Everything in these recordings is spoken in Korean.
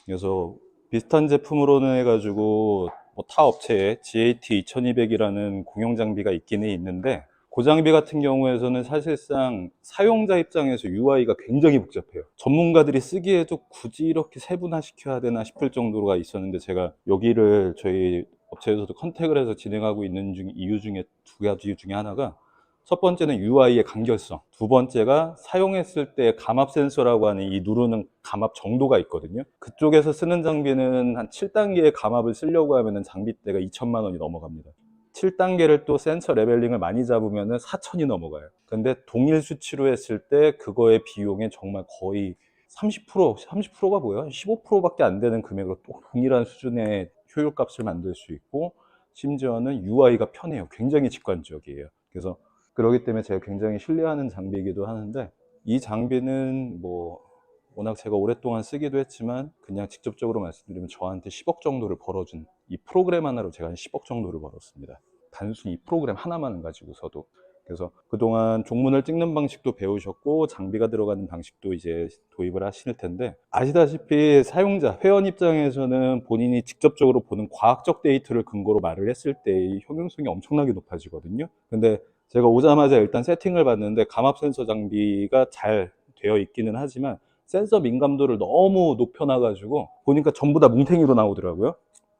그래서 비슷한 제품으로는 해가지고 뭐 타 업체에 GAT 2200이라는 공용 장비가 있기는 있는데, 그 장비 같은 경우에서는 사실상 사용자 입장에서 UI가 굉장히 복잡해요. 전문가들이 쓰기에도 굳이 이렇게 세분화 시켜야 되나 싶을 정도가 있었는데, 제가 여기를 저희 업체에서도 컨택을 해서 진행하고 있는 이유 중에 두 가지 중에 하나가, 첫 번째는 UI의 간결성, 두 번째가 사용했을 때 감압 센서라고 하는 이 누르는 감압 정도가 있거든요. 그쪽에서 쓰는 장비는 한 7단계의 감압을 쓰려고 하면 장비대가 2천만 원이 넘어갑니다. 7단계를 또 센서 레벨링을 많이 잡으면 4천이 넘어가요. 근데 동일 수치로 했을 때 그거의 비용에 정말 거의 30%가 뭐야? 15%밖에 안 되는 금액으로 또 동일한 수준의 효율값을 만들 수 있고, 심지어는 UI가 편해요. 굉장히 직관적이에요. 그래서 그렇기 때문에 제가 굉장히 신뢰하는 장비이기도 하는데, 이 장비는 뭐 워낙 제가 오랫동안 쓰기도 했지만 그냥 직접적으로 말씀드리면 저한테 10억 정도를 벌어준, 이 프로그램 하나로 제가 한 10억 정도를 벌었습니다. 단순히 이 프로그램 하나만 가지고서도. 그래서 그동안 종문을 찍는 방식도 배우셨고 장비가 들어가는 방식도 이제 도입을 하실 텐데, 아시다시피 사용자, 회원 입장에서는 본인이 직접적으로 보는 과학적 데이터를 근거로 말을 했을 때 이 효용성이 엄청나게 높아지거든요. 근데 제가 오자마자 일단 세팅을 봤는데 감압 센서 장비가 잘 되어 있기는 하지만 센서 민감도를 너무 높여놔가지고 보니까 전부 다 뭉탱이로 나오더라고요.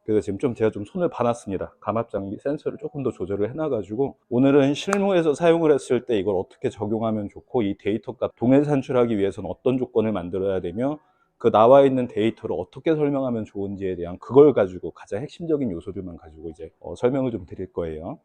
그래서 지금 제가 좀 손을 봐놨습니다. 감압 장비 센서를 조금 더 조절을 해놔가지고 오늘은 실무에서 사용을 했을 때 이걸 어떻게 적용하면 좋고, 이 데이터값 동일 산출하기 위해서는 어떤 조건을 만들어야 되며, 그 나와 있는 데이터를 어떻게 설명하면 좋은지에 대한 그걸 가지고 가장 핵심적인 요소들만 가지고 이제 설명을 좀 드릴 거예요.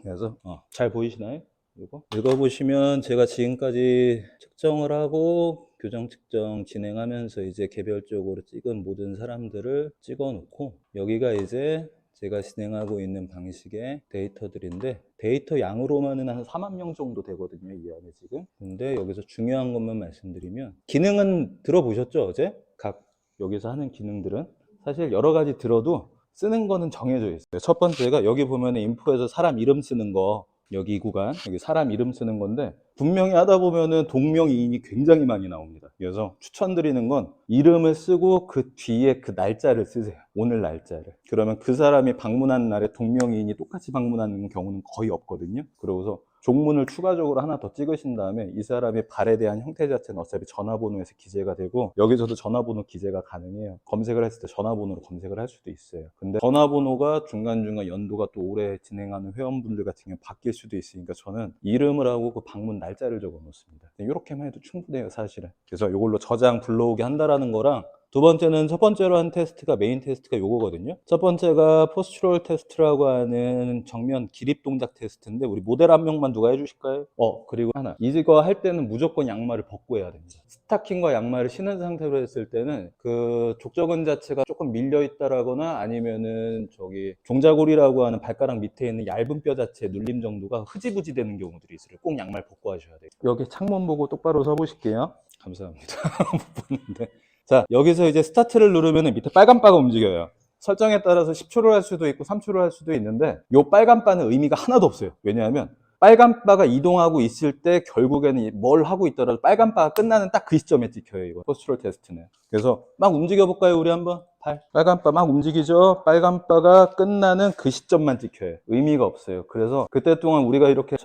그래서 잘 보이시나요? 이거 읽어보시면 제가 지금까지 측정을 하고 교정 측정 진행하면서 이제 개별적으로 찍은 모든 사람들을 찍어 놓고, 여기가 이제 제가 진행하고 있는 방식의 데이터들인데, 데이터 양으로만은 한 4만 명 정도 되거든요, 이 안에 지금. 근데 여기서 중요한 것만 말씀드리면, 기능은 들어보셨죠, 어제? 각 여기서 하는 기능들은 사실 여러 가지 들어도 쓰는 거는 정해져 있어요. 첫 번째가 여기 보면 인포에서 사람 이름 쓰는 거, 여기 구간, 여기 사람 이름 쓰는 건데, 분명히 하다 보면은 동명이인이 굉장히 많이 나옵니다. 그래서 추천드리는 건 이름을 쓰고 그 뒤에 그 날짜를 쓰세요. 오늘 날짜를. 그러면 그 사람이 방문한 날에 동명이인이 똑같이 방문하는 경우는 거의 없거든요. 그러고서 종문을 추가적으로 하나 더 찍으신 다음에 이 사람의 발에 대한 형태 자체는 어차피 전화번호에서 기재가 되고, 여기서도 전화번호 기재가 가능해요. 검색을 했을 때 전화번호로 검색을 할 수도 있어요. 근데 전화번호가 중간중간 연도가 또 오래 진행하는 회원분들 같은 경우 바뀔 수도 있으니까 저는 이름을 하고 그 방문 날짜를 적어 놓습니다. 이렇게만 해도 충분해요, 사실은. 그래서 이걸로 저장 불러오게 한다라는 거랑, 두 번째는 첫 번째로 한 테스트가, 메인 테스트가 요거거든요. 첫 번째가 포스추럴 테스트라고 하는 정면 기립 동작 테스트인데, 우리 모델 한 명만 누가 해주실까요? 그리고 하나, 이거 할 때는 무조건 양말을 벗고 해야 됩니다. 스타킹과 양말을 신은 상태로 했을 때는 그 족저근 자체가 조금 밀려 있다라거나, 아니면은 저기 종자골이라고 하는 발가락 밑에 있는 얇은 뼈 자체의 눌림 정도가 흐지부지 되는 경우들이 있어요. 꼭 양말 벗고 하셔야 돼요. 여기 창문 보고 똑바로 서 보실게요. 감사합니다. 못 보는데. 자, 여기서 이제 스타트를 누르면 밑에 빨간 바가 움직여요. 설정에 따라서 10초를 할 수도 있고 3초를 할 수도 있는데, 이 빨간 바는 의미가 하나도 없어요. 왜냐하면 빨간 바가 이동하고 있을 때 결국에는 뭘 하고 있더라도 빨간 바가 끝나는 딱 그 시점에 찍혀요, 이거 포스처럴 테스트는. 그래서 막 움직여 볼까요, 우리 한번? 빨간 바 막 움직이죠. 빨간 바가 끝나는 그 시점만 찍혀요. 의미가 없어요. 그래서 그때 동안 우리가 이렇게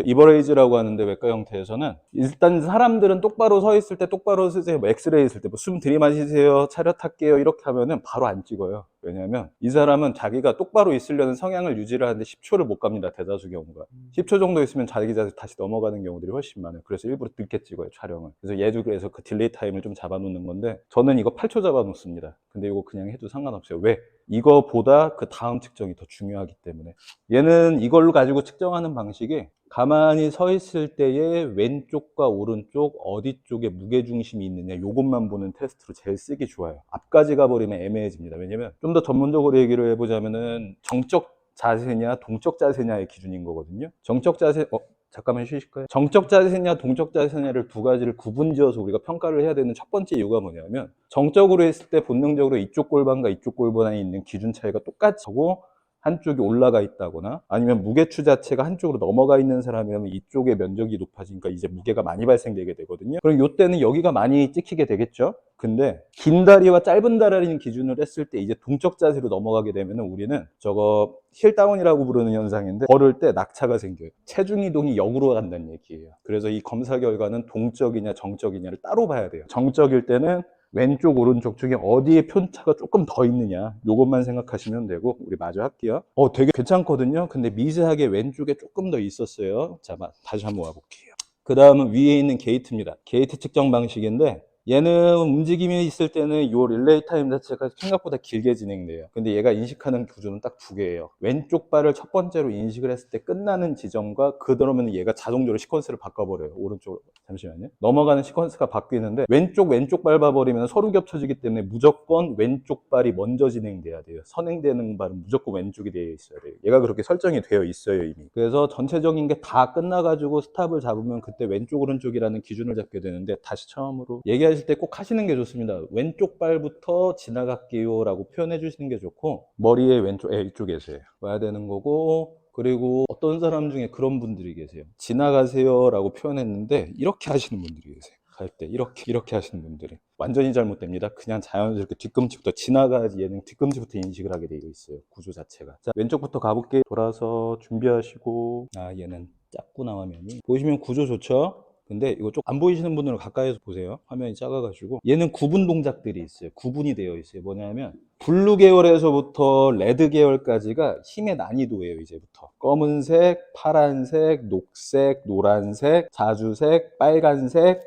이버레이즈라고 하는데, 외과 형태에서는 일단 사람들은 똑바로 서 있을 때 똑바로 쓰세요. 뭐 엑스레이 있을 때 뭐 숨 들이마시세요, 차렷할게요, 이렇게 하면은 바로 안 찍어요. 왜냐하면 이 사람은 자기가 똑바로 있으려는 성향을 유지를 하는데 10초를 못 갑니다, 대다수 경우가. 10초 정도 있으면 자기 자세 다시 넘어가는 경우들이 훨씬 많아요. 그래서 일부러 늦게 찍어요, 촬영을. 그래서 얘도 그래서 그 딜레이 타임을 좀 잡아놓는 건데, 저는 이거 8초 잡아놓습니다. 근데 이거 그냥 해도 상관없어요. 왜? 이거보다 그 다음 측정이 더 중요하기 때문에. 얘는 이걸로 가지고 측정하는 방식이, 가만히 서 있을 때의 왼쪽과 오른쪽 어디 쪽에 무게중심이 있느냐, 요것만 보는 테스트로 제일 쓰기 좋아요. 앞까지 가버리면 애매해집니다. 왜냐면 좀 더 전문적으로 얘기를 해보자면은 정적 자세냐 동적 자세냐의 기준인 거거든요. 정적 자세, 잠깐만 쉬실까요? 정적 자세냐 동적 자세냐를 두 가지를 구분지어서 우리가 평가를 해야 되는 첫 번째 이유가 뭐냐면, 정적으로 했을 때 본능적으로 이쪽 골반과 이쪽 골반에 있는 기준 차이가 똑같고, 한쪽이 올라가 있다거나 아니면 무게추 자체가 한쪽으로 넘어가 있는 사람이라면 이쪽의 면적이 높아지니까 이제 무게가 많이 발생되게 되거든요. 그럼 이때는 여기가 많이 찍히게 되겠죠. 근데 긴 다리와 짧은 다리를 기준으로 했을 때 이제 동적 자세로 넘어가게 되면 우리는 저거 힐다운이라고 부르는 현상인데 걸을 때 낙차가 생겨요. 체중 이동이 역으로 간다는 얘기예요. 그래서 이 검사 결과는 동적이냐 정적이냐를 따로 봐야 돼요. 정적일 때는 왼쪽 오른쪽 중에 어디에 편차가 조금 더 있느냐 요것만 생각하시면 되고 우리 마저 할게요. 되게 괜찮거든요. 근데 미세하게 왼쪽에 조금 더 있었어요. 자, 다시 한번 와볼게요. 그 다음은 위에 있는 게이트입니다. 게이트 측정 방식인데 얘는 움직임이 있을 때는 요 릴레이 타임 자체가 생각보다 길게 진행돼요. 근데 얘가 인식하는 구조는 딱 두 개예요. 왼쪽 발을 첫 번째로 인식을 했을 때 끝나는 지점과 그러면 얘가 자동적으로 시퀀스를 바꿔버려요. 오른쪽으로. 잠시만요. 넘어가는 시퀀스가 바뀌는데 왼쪽 밟아버리면 서로 겹쳐지기 때문에 무조건 왼쪽 발이 먼저 진행돼야 돼요. 선행되는 발은 무조건 왼쪽이 되어 있어야 돼요. 얘가 그렇게 설정이 되어 있어요 이미. 그래서 전체적인 게 다 끝나가지고 스탑을 잡으면 그때 왼쪽 오른쪽이라는 기준을 잡게 되는데 다시 처음으로 얘기하실 때 꼭 하시는 게 좋습니다. 왼쪽 발부터 지나갈게요 라고 표현해 주시는 게 좋고 머리에 왼쪽 이쪽에서요 와야 되는 거고 그리고 어떤 사람 중에 그런 분들이 계세요. 지나가세요 라고 표현했는데 이렇게 하시는 분들이 계세요. 갈 때 이렇게 하시는 분들이 완전히 잘못됩니다. 그냥 자연스럽게 뒤꿈치부터 지나가야지 얘는 뒤꿈치부터 인식을 하게 되어 있어요. 구조 자체가. 자, 왼쪽부터 가볼게요. 돌아서 준비하시고 얘는 작구나 화면이. 보시면 구조 좋죠? 근데 이거 좀 안 보이시는 분들은 가까이서 보세요. 화면이 작아가지고 얘는 구분 동작들이 있어요. 구분이 되어 있어요. 뭐냐면 블루 계열에서부터 레드 계열까지가 힘의 난이도예요. 이제부터 검은색, 파란색, 녹색, 노란색, 자주색, 빨간색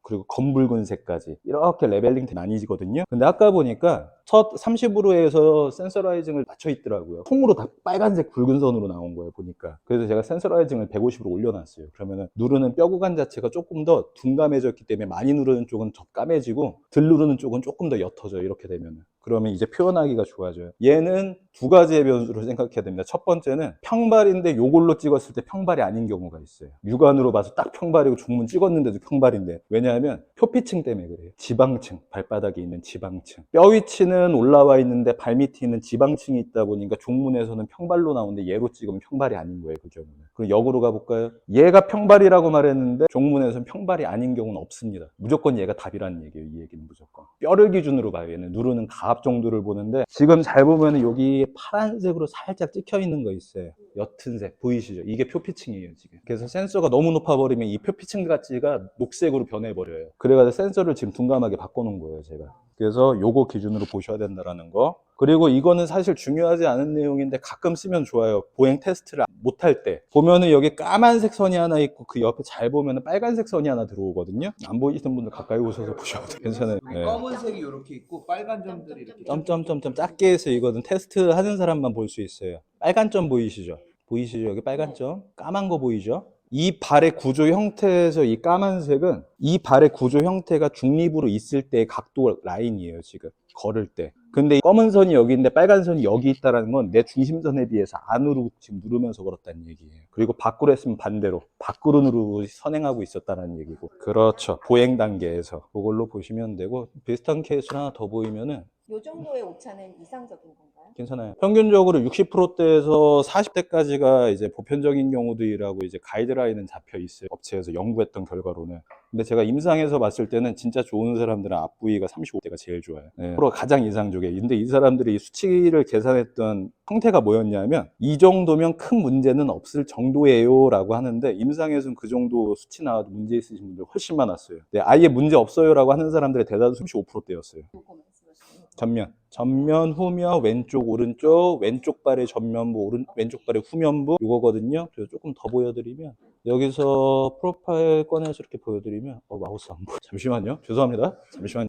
그리고 검붉은색까지 이렇게 레벨링 나뉘거든요. 근데 아까 보니까 첫 30으로 해서 센서라이징을 맞춰 있더라고요. 통으로 다 빨간색 붉은 선으로 나온 거예요 보니까. 그래서 제가 센서라이징을 150으로 올려놨어요. 그러면은 누르는 뼈 구간 자체가 조금 더 둔감해졌기 때문에 많이 누르는 쪽은 더 까매지고 덜 누르는 쪽은 조금 더 옅어져요. 이렇게 되면은. 그러면 이제 표현하기가 좋아져요. 얘는 두 가지의 변수로 생각해야 됩니다. 첫 번째는 평발인데 요걸로 찍었을 때 평발이 아닌 경우가 있어요. 육안으로 봐서 딱 평발이고 종문 찍었는데도 평발인데 왜냐하면 표피층 때문에 그래요. 지방층, 발바닥에 있는 지방층. 뼈 위치는 올라와 있는데 발 밑에 있는 지방층이 있다 보니까 종문에서는 평발로 나오는데 얘로 찍으면 평발이 아닌 거예요. 그 경우는. 그럼 역으로 가볼까요? 얘가 평발이라고 말했는데 종문에서는 평발이 아닌 경우는 없습니다. 무조건 얘가 답이라는 얘기예요. 이 얘기는 무조건. 뼈를 기준으로 봐요. 얘는 누르는 가압 정도를 보는데 지금 잘 보면 여기 파란색으로 살짝 찍혀 있는 거 있어요. 옅은 색 보이시죠? 이게 표피층이에요 지금. 그래서 센서가 너무 높아버리면 이 표피층 가치가 녹색으로 변해버려요. 그래가지고 센서를 지금 둔감하게 바꿔놓은 거예요 제가. 그래서 요거 기준으로 보셔야 된다는 거. 그리고 이거는 사실 중요하지 않은 내용인데 가끔 쓰면 좋아요. 보행 테스트를 못할 때 보면은 여기 까만색 선이 하나 있고 그 옆에 잘 보면은 빨간색 선이 하나 들어오거든요. 안 보이시는 분들 가까이 오셔서 보셔도 돼요. 괜찮아요. 네. 검은색이 이렇게 있고 빨간 점들이 이렇게 점점점점 작게 해서 이거는 테스트 하는 사람만 볼 수 있어요. 빨간 점 보이시죠? 보이시죠? 여기 빨간 점 까만 거 보이죠? 이 발의 구조 형태에서 이 까만색은 이 발의 구조 형태가 중립으로 있을 때의 각도 라인이에요 지금 걸을 때. 근데 검은 선이 여기 있는데 빨간 선이 여기 있다는 건 내 중심선에 비해서 안으로 지금 누르면서 걸었다는 얘기예요. 그리고 밖으로 했으면 반대로 밖으로 누르고 선행하고 있었다는 얘기고. 그렇죠. 보행 단계에서 그걸로 보시면 되고 비슷한 케이스 하나 더 보이면은 요 정도의 오차는 이상적인 건가요? 괜찮아요. 평균적으로 60%대에서 40대까지가 이제 보편적인 경우들이라고 이제 가이드라인은 잡혀 있어요. 업체에서 연구했던 결과로는. 근데 제가 임상에서 봤을 때는 진짜 좋은 사람들은 앞부위가 35대가 제일 좋아요. 네. 프로 가장 이상적이에요. 근데 이 사람들이 수치를 계산했던 형태가 뭐였냐면 이 정도면 큰 문제는 없을 정도예요 라고 하는데 임상에서는 그 정도 수치 나와도 문제 있으신 분들 훨씬 많았어요. 네, 아예 문제 없어요 라고 하는 사람들의 대다수 35%대였어요. 요거 말씀하시는 거. 전면, 후면, 왼쪽, 오른쪽, 왼쪽 발의 전면부, 왼쪽 발의 후면부 이거거든요. 그래서 조금 더 보여드리면 여기서 프로파일 꺼내서 이렇게 보여드리면 마우스 안 보여. 잠시만요. 죄송합니다. 잠시만.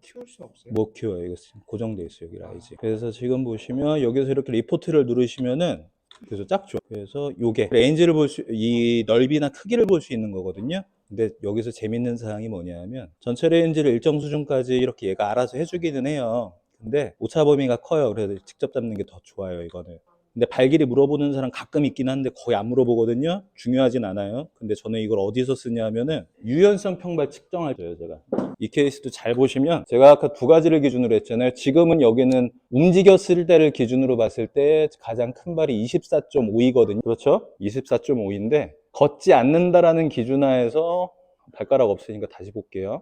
키울 수 없어요. 못 키워요. 이거 고정돼 있어요. 여기 라이즈. 그래서 지금 보시면 여기서 이렇게 리포트를 누르시면은 그래서 작죠. 그래서 요게 레인지를 이 넓이나 크기를 볼 수 있는 거거든요. 근데 여기서 재밌는 사항이 뭐냐면 전체 레인지를 일정 수준까지 이렇게 얘가 알아서 해주기는 해요. 근데 오차 범위가 커요. 그래서 직접 잡는 게 더 좋아요. 이거는. 근데 발 길이 물어보는 사람 가끔 있긴 한데 거의 안 물어보거든요. 중요하진 않아요. 근데 저는 이걸 어디서 쓰냐면은 유연성 평발 측정할 때요, 제가. 이 케이스도 잘 보시면 제가 아까 두 가지를 기준으로 했잖아요. 지금은 여기는 움직였을 때를 기준으로 봤을 때 가장 큰 발이 24.5이거든요. 그렇죠? 24.5인데 걷지 않는다라는 기준하에서 발가락 없으니까 다시 볼게요.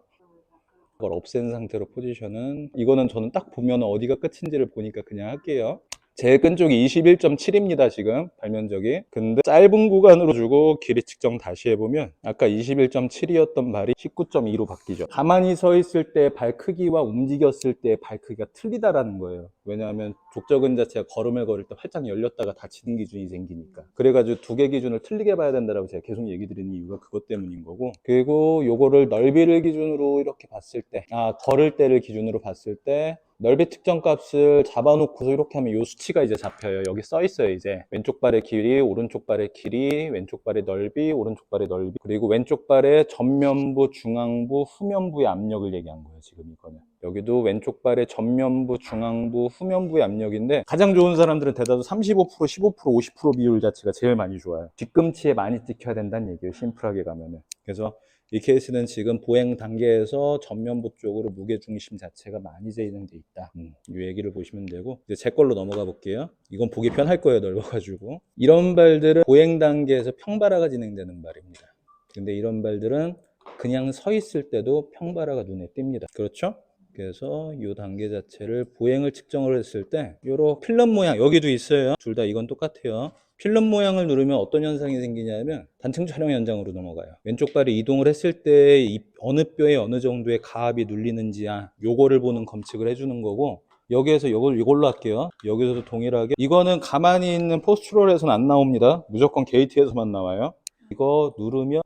그걸 없앤 상태로 포지션은 이거는 저는 딱 보면 어디가 끝인지를 보니까 그냥 할게요. 제일 끈 쪽이 21.7입니다 지금 발면적이. 근데 짧은 구간으로 주고 길이 측정 다시 해보면 아까 21.7이었던 발이 19.2로 바뀌죠. 가만히 서 있을 때 발 크기와 움직였을 때 발 크기가 틀리다라는 거예요. 왜냐하면 족저근 자체가 걸음을 걸을 때 활짝 열렸다가 닫히는 기준이 생기니까. 그래가지고 두 개 기준을 틀리게 봐야 된다라고 제가 계속 얘기 드리는 이유가 그것 때문인 거고. 그리고 요거를 넓이를 기준으로 이렇게 봤을 때, 걸을 때를 기준으로 봤을 때 넓이 측정 값을 잡아놓고서 이렇게 하면 이 수치가 이제 잡혀요. 여기 써 있어요. 이제 왼쪽 발의 길이, 오른쪽 발의 길이, 왼쪽 발의 넓이, 오른쪽 발의 넓이, 그리고 왼쪽 발의 전면부, 중앙부, 후면부의 압력을 얘기한 거예요. 지금 이거는. 여기도 왼쪽 발의 전면부, 중앙부, 후면부의 압력인데 가장 좋은 사람들은 대다수 35%, 15%, 50% 비율 자체가 제일 많이 좋아요. 뒤꿈치에 많이 찍혀야 된다는 얘기예요. 심플하게 가면은. 그래서 이 케이스는 지금 보행 단계에서 전면부 쪽으로 무게중심 자체가 많이 재현돼 있다. 이 얘기를 보시면 되고, 이제 제 걸로 넘어가 볼게요. 이건 보기 편할 거예요, 넓어가지고. 이런 발들은 보행 단계에서 평발화가 진행되는 발입니다. 근데 이런 발들은 그냥 서 있을 때도 평발화가 눈에 띕니다. 그렇죠? 그래서 이 단계 자체를 보행을 측정을 했을 때 요런 필름 모양 여기도 있어요. 둘 다 이건 똑같아요. 필름 모양을 누르면 어떤 현상이 생기냐면 단층 촬영 현장으로 넘어가요. 왼쪽 발이 이동을 했을 때 어느 뼈에 어느 정도의 가압이 눌리는지 요거를 보는 검측을 해주는 거고, 여기에서 이걸로 할게요. 여기서도 동일하게 이거는 가만히 있는 포스처럴에서는 안 나옵니다. 무조건 게이트에서만 나와요. 이거 누르면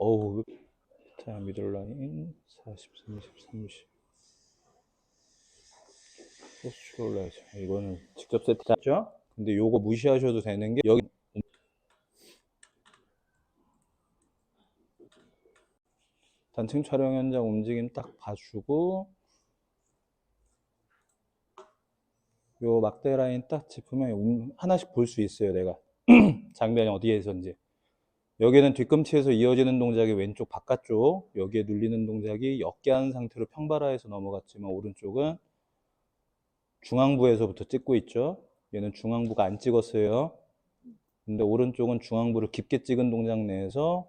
자, 미들라인 40, 30, 30 포스처럴 이거는 직접 세팅하죠. 근데 요거 무시하셔도 되는 게 여기 단층 촬영 현장 움직임 딱 봐주고 요 막대 라인 딱 짚으면 하나씩 볼 수 있어요. 내가 장면이 어디에서인지. 여기는 뒤꿈치에서 이어지는 동작이 왼쪽 바깥쪽, 여기에 눌리는 동작이 역계한 상태로 평발화해서 넘어갔지만 오른쪽은 중앙부에서부터 찍고 있죠. 얘는 중앙부가 안 찍었어요. 근데 오른쪽은 중앙부를 깊게 찍은 동작 내에서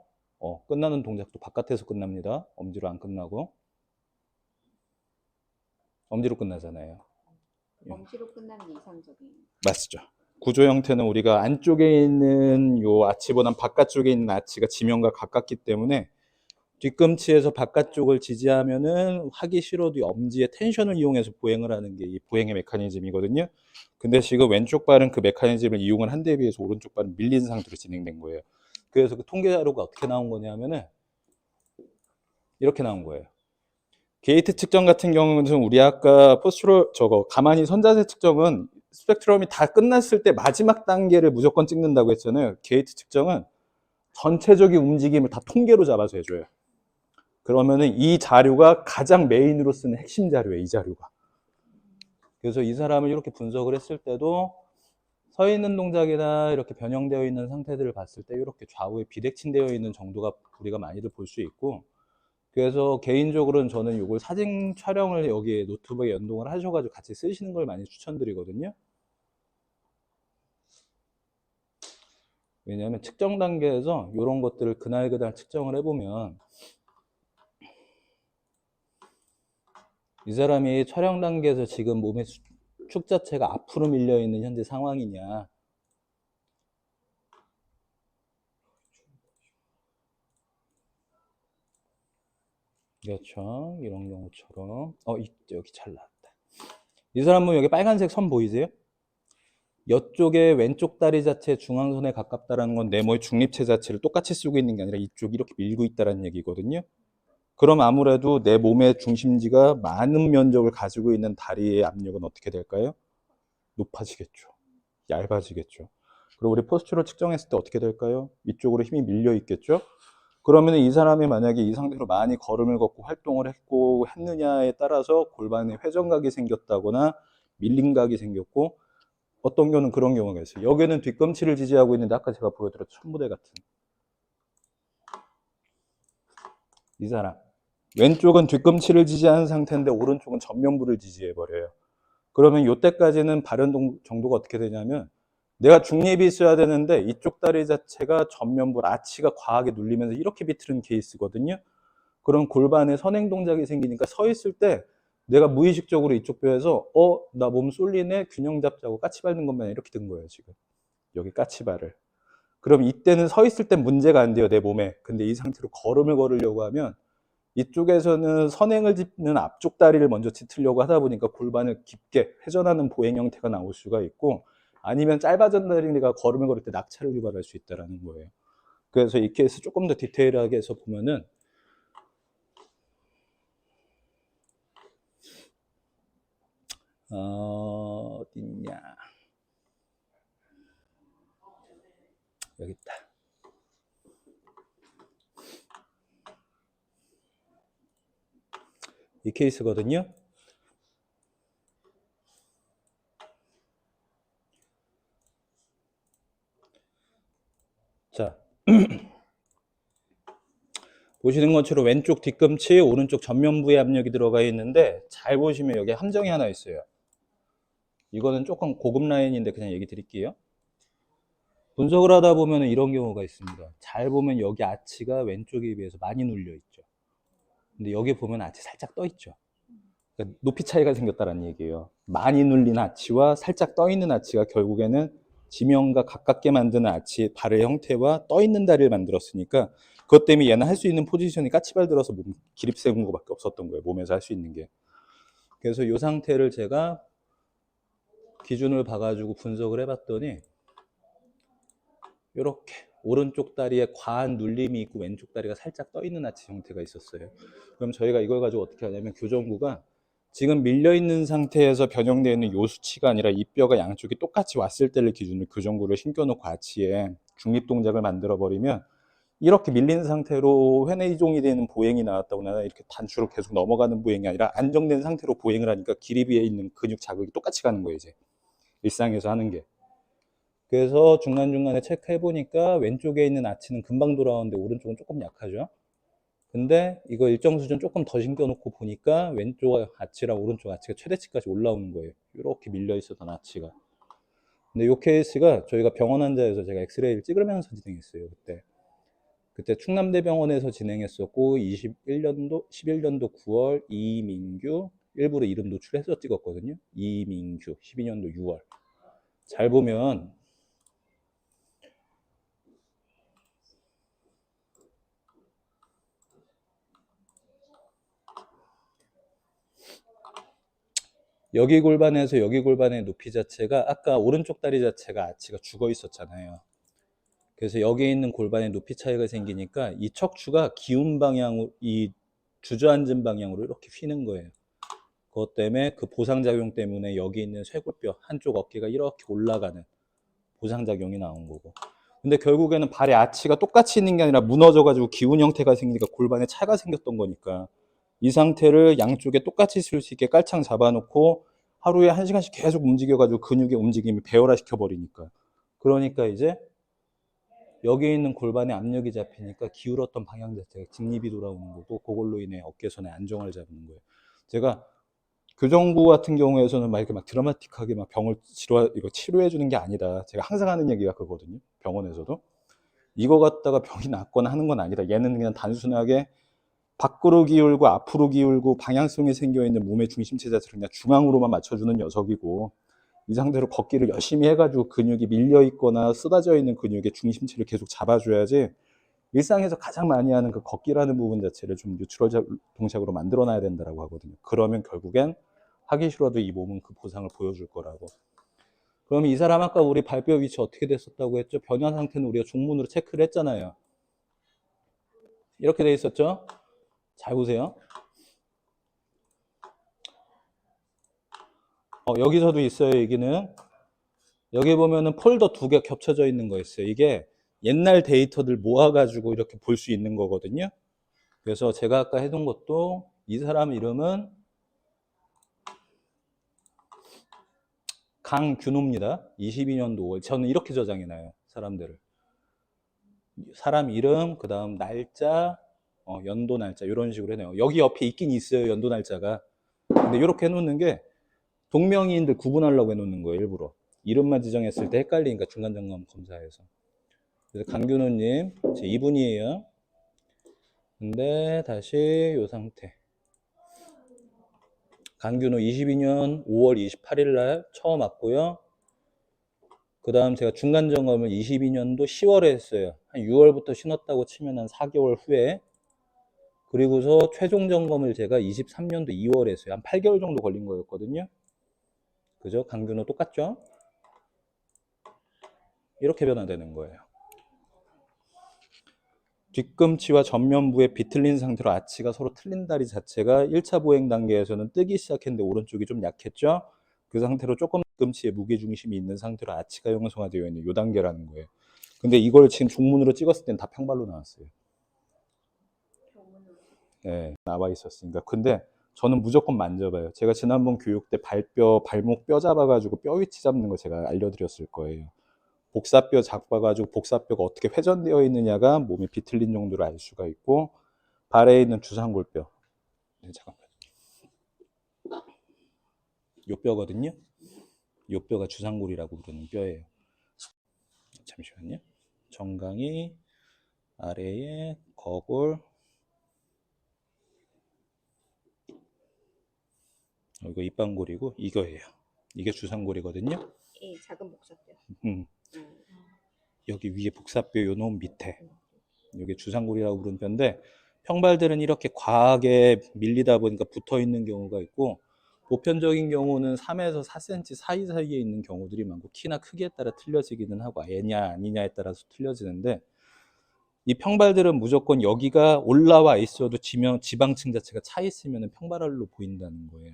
끝나는 동작도 바깥에서 끝납니다. 엄지로 안 끝나고. 엄지로 끝나잖아요. 엄지로 끝나는 게 이상적인. 맞죠. 구조 형태는 우리가 안쪽에 있는 요 아치보단 바깥쪽에 있는 아치가 지면과 가깝기 때문에 뒤꿈치에서 바깥쪽을 지지하면은 하기 싫어도 엄지의 텐션을 이용해서 보행을 하는 게 이 보행의 메커니즘이거든요. 근데 지금 왼쪽 발은 그 메커니즘을 이용을 한 데 비해서 오른쪽 발은 밀린 상태로 진행된 거예요. 그래서 그 통계 자료가 어떻게 나온 거냐면은 이렇게 나온 거예요. 게이트 측정 같은 경우는 우리 아까 포스처럴 가만히 선자세 측정은 스펙트럼이 다 끝났을 때 마지막 단계를 무조건 찍는다고 했잖아요. 게이트 측정은 전체적인 움직임을 다 통계로 잡아서 해줘요. 그러면은 이 자료가 가장 메인으로 쓰는 핵심 자료예요, 이 자료가. 그래서 이 사람을 이렇게 분석을 했을 때도 서 있는 동작이나 이렇게 변형되어 있는 상태들을 봤을 때 이렇게 좌우에 비대칭되어 있는 정도가 우리가 많이들 볼 수 있고, 그래서 개인적으로는 저는 이걸 사진 촬영을 여기에 노트북에 연동을 하셔가지고 같이 쓰시는 걸 많이 추천드리거든요. 왜냐하면 측정 단계에서 이런 것들을 그날 측정을 해보면 이 사람이 촬영 단계에서 지금 몸의 축 자체가 앞으로 밀려 있는 현재 상황이냐, 그렇죠. 이런 경우처럼 여기 잘 나왔다. 이 사람은 여기 빨간색 선 보이세요? 이쪽에 왼쪽 다리 자체 중앙선에 가깝다는 건 네모의 중립체 자체를 똑같이 쓰고 있는 게 아니라 이쪽이 이렇게 밀고 있다는 얘기거든요. 그럼 아무래도 내 몸의 중심지가 많은 면적을 가지고 있는 다리의 압력은 어떻게 될까요? 높아지겠죠. 얇아지겠죠. 그리고 우리 포스처를 측정했을 때 어떻게 될까요? 이쪽으로 힘이 밀려 있겠죠. 그러면 이 사람이 만약에 이 상태로 많이 걸음을 걷고 활동을 했느냐에 따라서 골반에 회전각이 생겼다거나 밀림각이 생겼고, 어떤 경우는 그런 경우가 있어요. 여기는 뒤꿈치를 지지하고 있는데 아까 제가 보여드렸던 천부대 같은 이 사람. 왼쪽은 뒤꿈치를 지지하는 상태인데 오른쪽은 전면부를 지지해버려요. 그러면 이때까지는 발현 정도가 어떻게 되냐면 내가 중립이 있어야 되는데 이쪽 다리 자체가 전면부 아치가 과하게 눌리면서 이렇게 비틀은 케이스거든요. 그런 골반에 선행 동작이 생기니까 서 있을 때 내가 무의식적으로 이쪽 뼈에서 나 몸 쏠리네 균형 잡자고 까치 밟는 것만 이렇게 든 거예요 지금. 여기 까치발을. 그럼 이때는 서 있을 땐 문제가 안 돼요 내 몸에. 근데 이 상태로 걸음을 걸으려고 하면 이쪽에서는 선행을 짚는 앞쪽 다리를 먼저 짚으려고 하다 보니까 골반을 깊게 회전하는 보행 형태가 나올 수가 있고 아니면 짧아진 다리가 걸음을 걸을 때 낙차를 유발할 수 있다는 거예요. 그래서 이 케이스 조금 더 디테일하게 해서 보면은 어딨냐 여기 있다. 이 케이스거든요. 자 보시는 것처럼 왼쪽 뒤꿈치 오른쪽 전면부에 압력이 들어가 있는데 잘 보시면 여기 함정이 하나 있어요. 이거는 조금 고급 라인인데 그냥 얘기 드릴게요. 분석을 하다 보면 이런 경우가 있습니다. 잘 보면 여기 아치가 왼쪽에 비해서 많이 눌려 있죠. 근데 여기 보면 아치 살짝 떠 있죠. 그러니까 높이 차이가 생겼다는 얘기예요. 많이 눌린 아치와 살짝 떠 있는 아치가 결국에는 지면과 가깝게 만드는 아치 발의 형태와 떠 있는 다리를 만들었으니까 그것 때문에 얘는 할 수 있는 포지션이 까치발 들어서 몸 기립 세운 거밖에 없었던 거예요. 몸에서 할 수 있는 게. 그래서 이 상태를 제가 기준을 봐가지고 분석을 해봤더니 이렇게 오른쪽 다리에 과한 눌림이 있고 왼쪽 다리가 살짝 떠 있는 아치 형태가 있었어요. 그럼 저희가 이걸 가지고 어떻게 하냐면 교정구가 지금 밀려 있는 상태에서 변형되어 있는 요 수치가 아니라 이 뼈가 양쪽이 똑같이 왔을 때를 기준으로 교정구를 신겨놓고 아치에 중립 동작을 만들어 버리면 이렇게 밀린 상태로 회내이종이 되는 보행이 나왔다거나 이렇게 단추로 계속 넘어가는 보행이 아니라 안정된 상태로 보행을 하니까 길이 위에 있는 근육 자극이 똑같이 가는 거예요 이제 일상에서 하는 게. 그래서 중간중간에 체크해 보니까 왼쪽에 있는 아치는 금방 돌아오는데 오른쪽은 조금 약하죠. 근데 이거 일정 수준 조금 더 신겨놓고 보니까 왼쪽 아치랑 오른쪽 아치가 최대치까지 올라오는 거예요. 이렇게 밀려 있었던 아치가. 근데 이 케이스가 저희가 병원 환자에서 제가 엑스레이를 찍으면서 진행했어요. 그때 충남대병원에서 진행했었고 11년도 9월 이민규 일부러 이름 노출해서 찍었거든요. 이민규 12년도 6월. 잘 보면 여기 골반에서 여기 골반의 높이 자체가 아까 오른쪽 다리 자체가 아치가 죽어 있었잖아요. 그래서 여기 있는 골반의 높이 차이가 생기니까 이 척추가 기운 방향으로 이 주저앉은 방향으로 이렇게 휘는 거예요. 그것 때문에 그 보상작용 때문에 여기 있는 쇄골뼈 한쪽 어깨가 이렇게 올라가는 보상작용이 나온 거고. 근데 결국에는 발의 아치가 똑같이 있는 게 아니라 무너져가지고 기운 형태가 생기니까 골반에 차가 생겼던 거니까 이 상태를 양쪽에 똑같이 쓸 수 있게 깔창 잡아놓고 하루에 1시간씩 계속 움직여가지고 근육의 움직임을 배열화시켜 버리니까. 그러니까 이제 여기 있는 골반에 압력이 잡히니까 기울었던 방향 자체가 직립이 돌아오는 거고 그걸로 인해 어깨선의 안정을 잡는 거예요. 제가 교정구 같은 경우에서는 막 이렇게 막 드라마틱하게 막 병을 이거 치료해 주는 게 아니다. 제가 항상 하는 얘기가 그거거든요. 병원에서도. 이거 갖다가 병이 낫거나 하는 건 아니다. 얘는 그냥 단순하게 밖으로 기울고 앞으로 기울고 방향성이 생겨 있는 몸의 중심체 자체를 그냥 중앙으로만 맞춰주는 녀석이고 이 상태로 걷기를 열심히 해가지고 근육이 밀려 있거나 쏟아져 있는 근육의 중심체를 계속 잡아줘야지 일상에서 가장 많이 하는 그 걷기라는 부분 자체를 좀 뉴트럴 동작으로 만들어 놔야 된다고 하거든요. 그러면 결국엔 하기 싫어도 이 몸은 그 보상을 보여줄 거라고. 그러면 이 사람 아까 우리 발뼈 위치 어떻게 됐었다고 했죠? 변화 상태는 우리가 종문으로 체크를 했잖아요. 이렇게 돼 있었죠? 잘 보세요. 여기서도 있어요, 여기는. 여기 보면은 폴더 2개 겹쳐져 있는 거 있어요. 이게 옛날 데이터들 모아가지고 이렇게 볼 수 있는 거거든요. 그래서 제가 아까 해둔 것도 이 사람 이름은 강균호입니다. 22년도 5월. 저는 이렇게 저장해놔요. 사람들을. 사람 이름, 그 다음 날짜, 연도 날짜 이런 식으로 해놔요. 여기 옆에 있긴 있어요. 연도 날짜가. 근데 이렇게 해놓는 게 동명이인들 구분하려고 해놓는 거예요. 일부러. 이름만 지정했을 때 헷갈리니까 중간점검 검사에서. 그래서 강균호님 제 2분이에요. 근데 다시 요 상태. 강균호 22년 5월 28일 날 처음 왔고요. 그 다음 제가 중간점검을 22년도 10월에 했어요. 한 6월부터 신었다고 치면 한 4개월 후에. 그리고서 최종 점검을 제가 23년도 2월에 했어요. 한 8개월 정도 걸린 거였거든요. 그죠? 강균호 똑같죠? 이렇게 변화되는 거예요. 뒤꿈치와 전면부에 비틀린 상태로 아치가 서로 틀린 다리 자체가 1차 보행 단계에서는 뜨기 시작했는데 오른쪽이 좀 약했죠? 그 상태로 조금 뒤꿈치에 무게중심이 있는 상태로 아치가 형성화되어 있는 이 단계라는 거예요. 근데 이걸 지금 중문으로 찍었을 땐 다 평발로 나왔어요. 네, 나와 있었으니까. 근데 저는 무조건 만져봐요. 제가 지난번 교육 때 발목 뼈 잡아가지고 뼈 위치 잡는 거 제가 알려드렸을 거예요. 복사뼈 잡아가지고 복사뼈가 어떻게 회전되어 있느냐가 몸이 비틀린 정도를 알 수가 있고, 발에 있는 주상골뼈. 네, 잠깐만. 요 뼈거든요. 요 뼈가 주상골이라고 부르는 뼈예요. 잠시만요. 정강이 아래에 거골. 이거 입방골이고 이거예요. 이게 주상골이거든요. 예, 작은 복사뼈. 여기 위에 복사뼈 요 놈 밑에 이게 주상골이라고 부르는 뼈인데, 평발들은 이렇게 과하게 밀리다 보니까 붙어 있는 경우가 있고, 보편적인 경우는 3에서 4cm 사이사이에 있는 경우들이 많고, 키나 크기에 따라 틀려지기는 하고 애냐 아니냐에 따라서 틀려지는데, 이 평발들은 무조건 여기가 올라와 있어도 지방층 자체가 차 있으면 평발로 보인다는 거예요.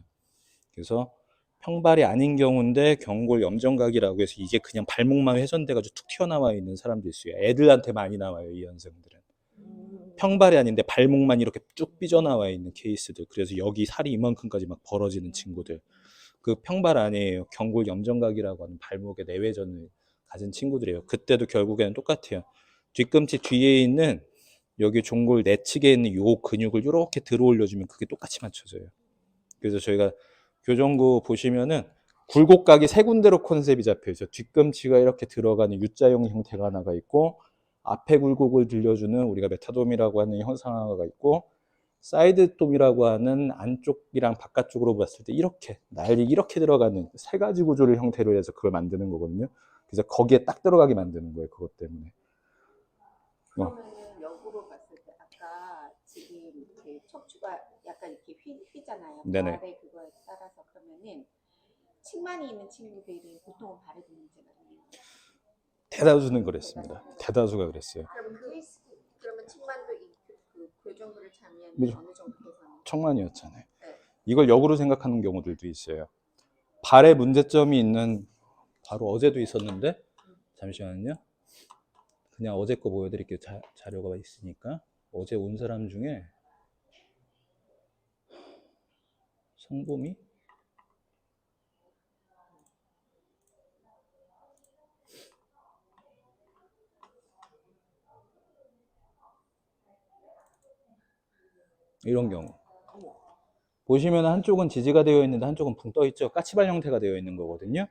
그래서 평발이 아닌 경우인데 경골 염전각이라고 해서 이게 그냥 발목만 회전돼가지고 툭 튀어나와 있는 사람도 있어요. 애들한테 많이 나와요, 이 현상들은. 평발이 아닌데 발목만 이렇게 쭉 삐져나와 있는 케이스들. 그래서 여기 살이 이만큼까지 막 벌어지는 친구들. 그 평발 아니에요. 경골 염전각이라고 하는 발목의 내외전을 가진 친구들이에요. 그때도 결국에는 똑같아요. 뒤꿈치 뒤에 있는 여기 종골 내측에 있는 요 근육을 이렇게 들어 올려주면 그게 똑같이 맞춰져요. 그래서 저희가 교정구 보시면은 굴곡각이 세 군데로 컨셉이 잡혀 있어요. 뒤꿈치가 이렇게 들어가는 U자형 형태가 하나가 있고, 앞에 굴곡을 들려주는 우리가 메타돔이라고 하는 형상화가 있고, 사이드돔이라고 하는 안쪽이랑 바깥쪽으로 봤을 때 이렇게 날이 이렇게 들어가는 세 가지 구조를 형태로 해서 그걸 만드는 거거든요. 그래서 거기에 딱 들어가게 만드는 거예요. 그것 때문에. 그러면은 역으로 봤을 때 아까 지금 이렇게 척추가 약간 이렇게 휘잖아요. 네네. 발의 그거에 따라서 그러면은 측만이 있는 친구들이 보통은 발에 문제가 있는 거예요. 대다수는 그랬습니다. 대다수가 그랬어요. 그러면 측만도 그 교정부를 참여하면 그죠. 어느 정도 개선? 청만이었잖아요. 네. 이걸 역으로 생각하는 경우들도 있어요. 발에 문제점이 있는, 바로 어제도 있었는데, 잠시만요. 그냥 어제 거 보여드릴게요. 자료가 있으니까. 어제 온 사람 중에 성범이? 이런 경우. 보시면 한쪽은 지지가 되어 있는데 한쪽은 붕 떠 있죠. 까치발 형태가 되어 있는 거거든요.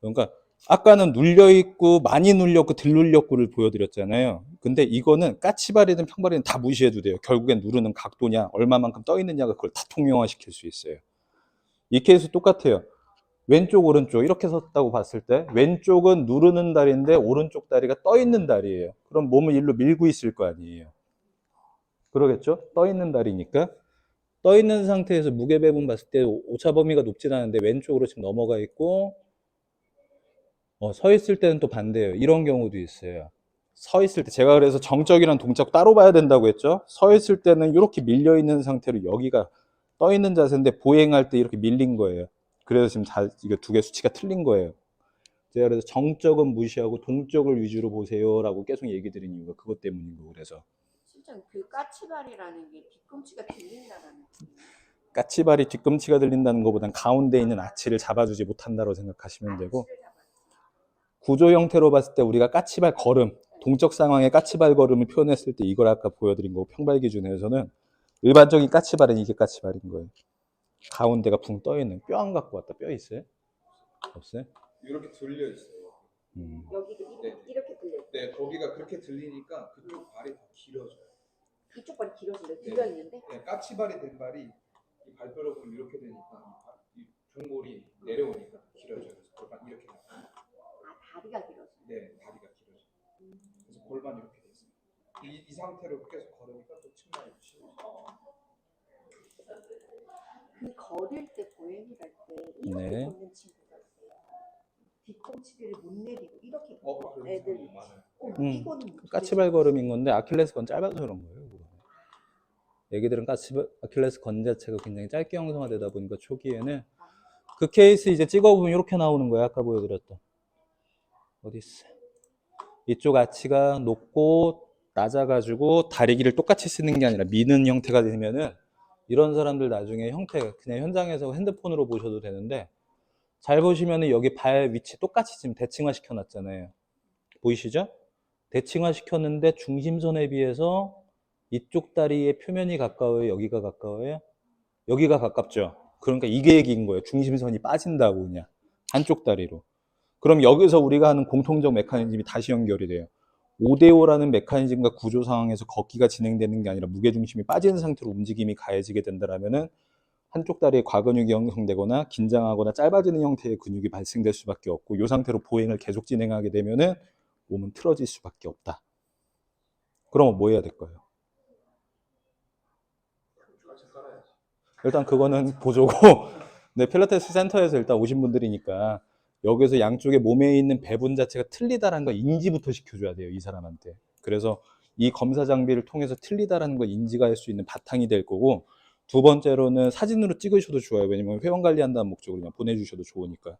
그러니까 아까는 눌려 있고 많이 눌렸고 덜 눌렸고를 보여드렸잖아요. 근데 이거는 까치발이든 평발이든 다 무시해도 돼요. 결국엔 누르는 각도냐, 얼마만큼 떠 있느냐가 그걸 다 통용화 시킬 수 있어요. 이 케이스 똑같아요. 왼쪽 오른쪽 이렇게 섰다고 봤을 때 왼쪽은 누르는 다리인데 오른쪽 다리가 떠 있는 다리예요. 그럼 몸을 일로 밀고 있을 거 아니에요. 그러겠죠? 떠 있는 다리니까. 떠 있는 상태에서 무게 배분 봤을 때 오차 범위가 높진 않은데 왼쪽으로 지금 넘어가 있고, 서 있을 때는 또 반대예요. 이런 경우도 있어요. 서 있을 때 제가 그래서 정적이랑 동적 따로 봐야 된다고 했죠. 서 있을 때는 이렇게 밀려 있는 상태로 여기가 떠 있는 자세인데 보행할 때 이렇게 밀린 거예요. 그래서 지금 이거 두 개 수치가 틀린 거예요. 제가 그래서 정적은 무시하고 동적을 위주로 보세요라고 계속 얘기 드린 이유가 그것 때문인 거고. 그래서 실제 그 까치발이라는 게 뒤꿈치가 들린다라는. 까치발이 뒤꿈치가 들린다는 것보단 가운데 있는 아치를 잡아주지 못한다고 생각하시면 되고, 구조 형태로 봤을 때 우리가 까치발 걸음, 동적 상황의 까치발 걸음을 표현했을 때 이걸 아까 보여드린 거고, 평발 기준에서는 일반적인 까치발은 이게 까치발인 거예요. 가운데가 붕 떠 있는. 뼈 안 갖고 왔다. 뼈 있어요? 없어요? 이렇게 들려 있어요. 여기도 네. 이렇게 들려. 네, 거기가 그렇게 들리니까 그쪽 발이 더 길어져요. 이쪽 발이 길어진다. 네. 들려 있는데. 네, 까치발이 된 발이 이 발뼈로 보면 이렇게 되니까 이 종골이 내려오니까 길어져요. 그래서 골반 이렇게 나와요. 아, 다리가 길어져. 네, 다리가 길어져. 그래서 골반 이렇게 돼 있어요. 이 상태로 계속 걸으니까 또 측만이 심해요. 그 걸을 때 보행을 할 때 이렇게 네. 걷는 친구가 있어요. 뒤꿈치를 못 내리고 이렇게 그런 애들. 사람이 많아요. 이거는 못 까치발 걸음인 건데 아킬레스건 짧아서 그런 거예요. 그거는. 애기들은 아킬레스 건 자체가 굉장히 짧게 형성화되다 보니까 초기에는 그 케이스 이제 찍어보면 이렇게 나오는 거야. 아까 보여드렸던. 어디 있어? 이쪽 아치가 높고 낮아가지고 다리 길을 똑같이 쓰는 게 아니라 미는 형태가 되면은 이런 사람들 나중에 형태 그냥 현장에서 핸드폰으로 보셔도 되는데 잘 보시면은 여기 발 위치 똑같이 지금 대칭화 시켜놨잖아요. 보이시죠? 대칭화 시켰는데 중심선에 비해서 이쪽 다리의 표면이 가까워요? 여기가 가까워요? 여기가 가깝죠? 그러니까 이게 얘기인 거예요. 중심선이 빠진다고 그냥 한쪽 다리로. 그럼 여기서 우리가 하는 공통적 메커니즘이 다시 연결이 돼요. 5대5라는 메커니즘과 구조 상황에서 걷기가 진행되는 게 아니라 무게중심이 빠진 상태로 움직임이 가해지게 된다면은 한쪽 다리에 과근육이 형성되거나 긴장하거나 짧아지는 형태의 근육이 발생될 수밖에 없고 이 상태로 보행을 계속 진행하게 되면은 몸은 틀어질 수밖에 없다. 그러면 뭐 해야 될까요? 일단 그거는 보조고 네, 필라테스 센터에서 일단 오신 분들이니까 여기서 양쪽에 몸에 있는 배분 자체가 틀리다라는 걸 인지부터 시켜줘야 돼요, 이 사람한테. 그래서 이 검사 장비를 통해서 틀리다라는 걸 인지가 할 수 있는 바탕이 될 거고, 두 번째로는 사진으로 찍으셔도 좋아요. 왜냐면 회원 관리한다는 목적으로 그냥 보내주셔도 좋으니까.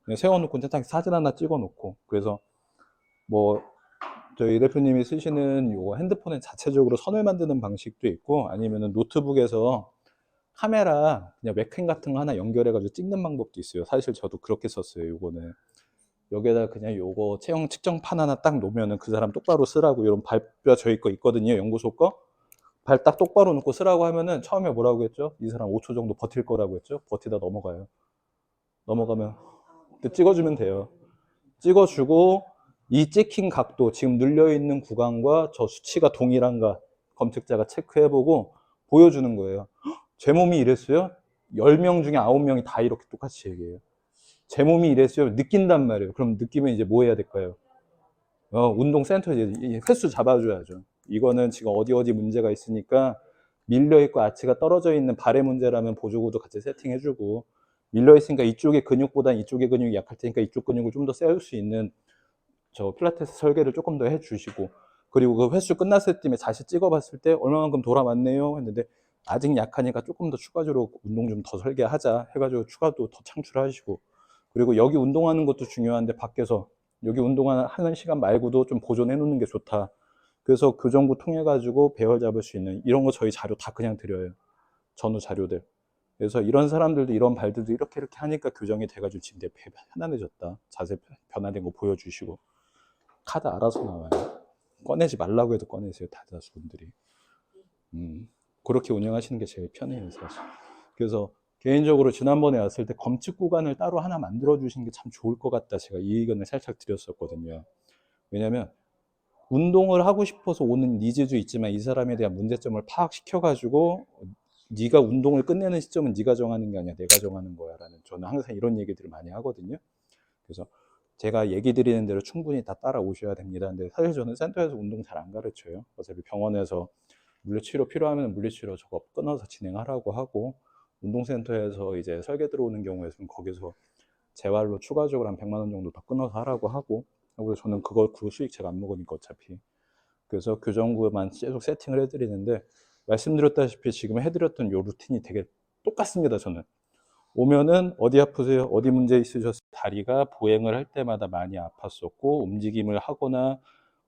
그냥 세워놓고 딱 사진 하나 찍어놓고, 그래서 뭐 저희 대표님이 쓰시는 요 핸드폰에 자체적으로 선을 만드는 방식도 있고, 아니면은 노트북에서 카메라 그냥 웹캠 같은 거 하나 연결해가지고 찍는 방법도 있어요. 사실 저도 그렇게 썼어요. 요거는 여기에다 그냥 요거 체형 측정판 하나 딱 놓으면은 그 사람 똑바로 쓰라고 이런 발뼈 저희 거 있거든요. 연구소 거. 발 딱 똑바로 놓고 쓰라고 하면은 처음에 뭐라고 했죠? 이 사람 5초 정도 버틸 거라고 했죠? 버티다 넘어가요. 넘어가면 찍어주면 돼요. 찍어주고 이 찍힌 각도 지금 눌려있는 구간과 저 수치가 동일한가 검측자가 체크해보고 보여주는 거예요. 제 몸이 이랬어요? 10명 중에 9명이 다 이렇게 똑같이 얘기해요. 제 몸이 이랬어요? 느낀단 말이에요. 그럼 느끼면 이제 뭐 해야 될까요? 운동센터에 이제 횟수 잡아줘야죠. 이거는 지금 어디 문제가 있으니까 밀려있고 아치가 떨어져 있는 발의 문제라면 보조구도 같이 세팅해주고, 밀려있으니까 이쪽의 근육보다 이쪽의 근육이 약할 테니까 이쪽 근육을 좀 더 세울 수 있는 저 필라테스 설계를 조금 더 해주시고, 그리고 그 횟수 끝났을 때에 다시 찍어봤을 때 얼마만큼 돌아왔네요 했는데 아직 약하니까 조금 더 추가적으로 운동 좀 더 설계하자 해가지고 추가도 더 창출하시고, 그리고 여기 운동하는 것도 중요한데 밖에서 여기 운동하는 시간 말고도 좀 보존해 놓는 게 좋다. 그래서 교정구 통해 가지고 배열 잡을 수 있는 이런 거 저희 자료 다 그냥 드려요. 전후 자료들. 그래서 이런 사람들도 이런 발들도 이렇게 하니까 교정이 돼가지고 지금 되게 편안해졌다. 자세 변화된 거 보여주시고. 카드 알아서 나와요. 꺼내지 말라고 해도 꺼내세요, 다자수분들이. 그렇게 운영하시는 게 제일 편해요, 사실. 그래서 개인적으로 지난번에 왔을 때 검측 구간을 따로 하나 만들어 주신 게 참 좋을 것 같다. 제가 이 의견을 살짝 드렸었거든요. 왜냐면 운동을 하고 싶어서 오는 니즈도 있지만 이 사람에 대한 문제점을 파악시켜 가지고 네가 운동을 끝내는 시점은 네가 정하는 게 아니야, 내가 정하는 거야 라는, 저는 항상 이런 얘기들을 많이 하거든요. 그래서 제가 얘기 드리는 대로 충분히 다 따라오셔야 됩니다. 근데 사실 저는 센터에서 운동 잘 안 가르쳐요. 어차피 병원에서 물리치료 필요하면 물리치료 저거 끊어서 진행하라고 하고, 운동센터에서 이제 설계 들어오는 경우에는 거기서 재활로 추가적으로 한 100만 원 정도 더 끊어서 하라고 하고, 그래서 저는 그 수익 제가 안 먹으니까 어차피. 그래서 교정구만 계속 세팅을 해드리는데, 말씀드렸다시피 지금 해드렸던 요 루틴이 되게 똑같습니다. 저는 오면은 어디 아프세요? 어디 문제 있으셨어요? 다리가 보행을 할 때마다 많이 아팠었고, 움직임을 하거나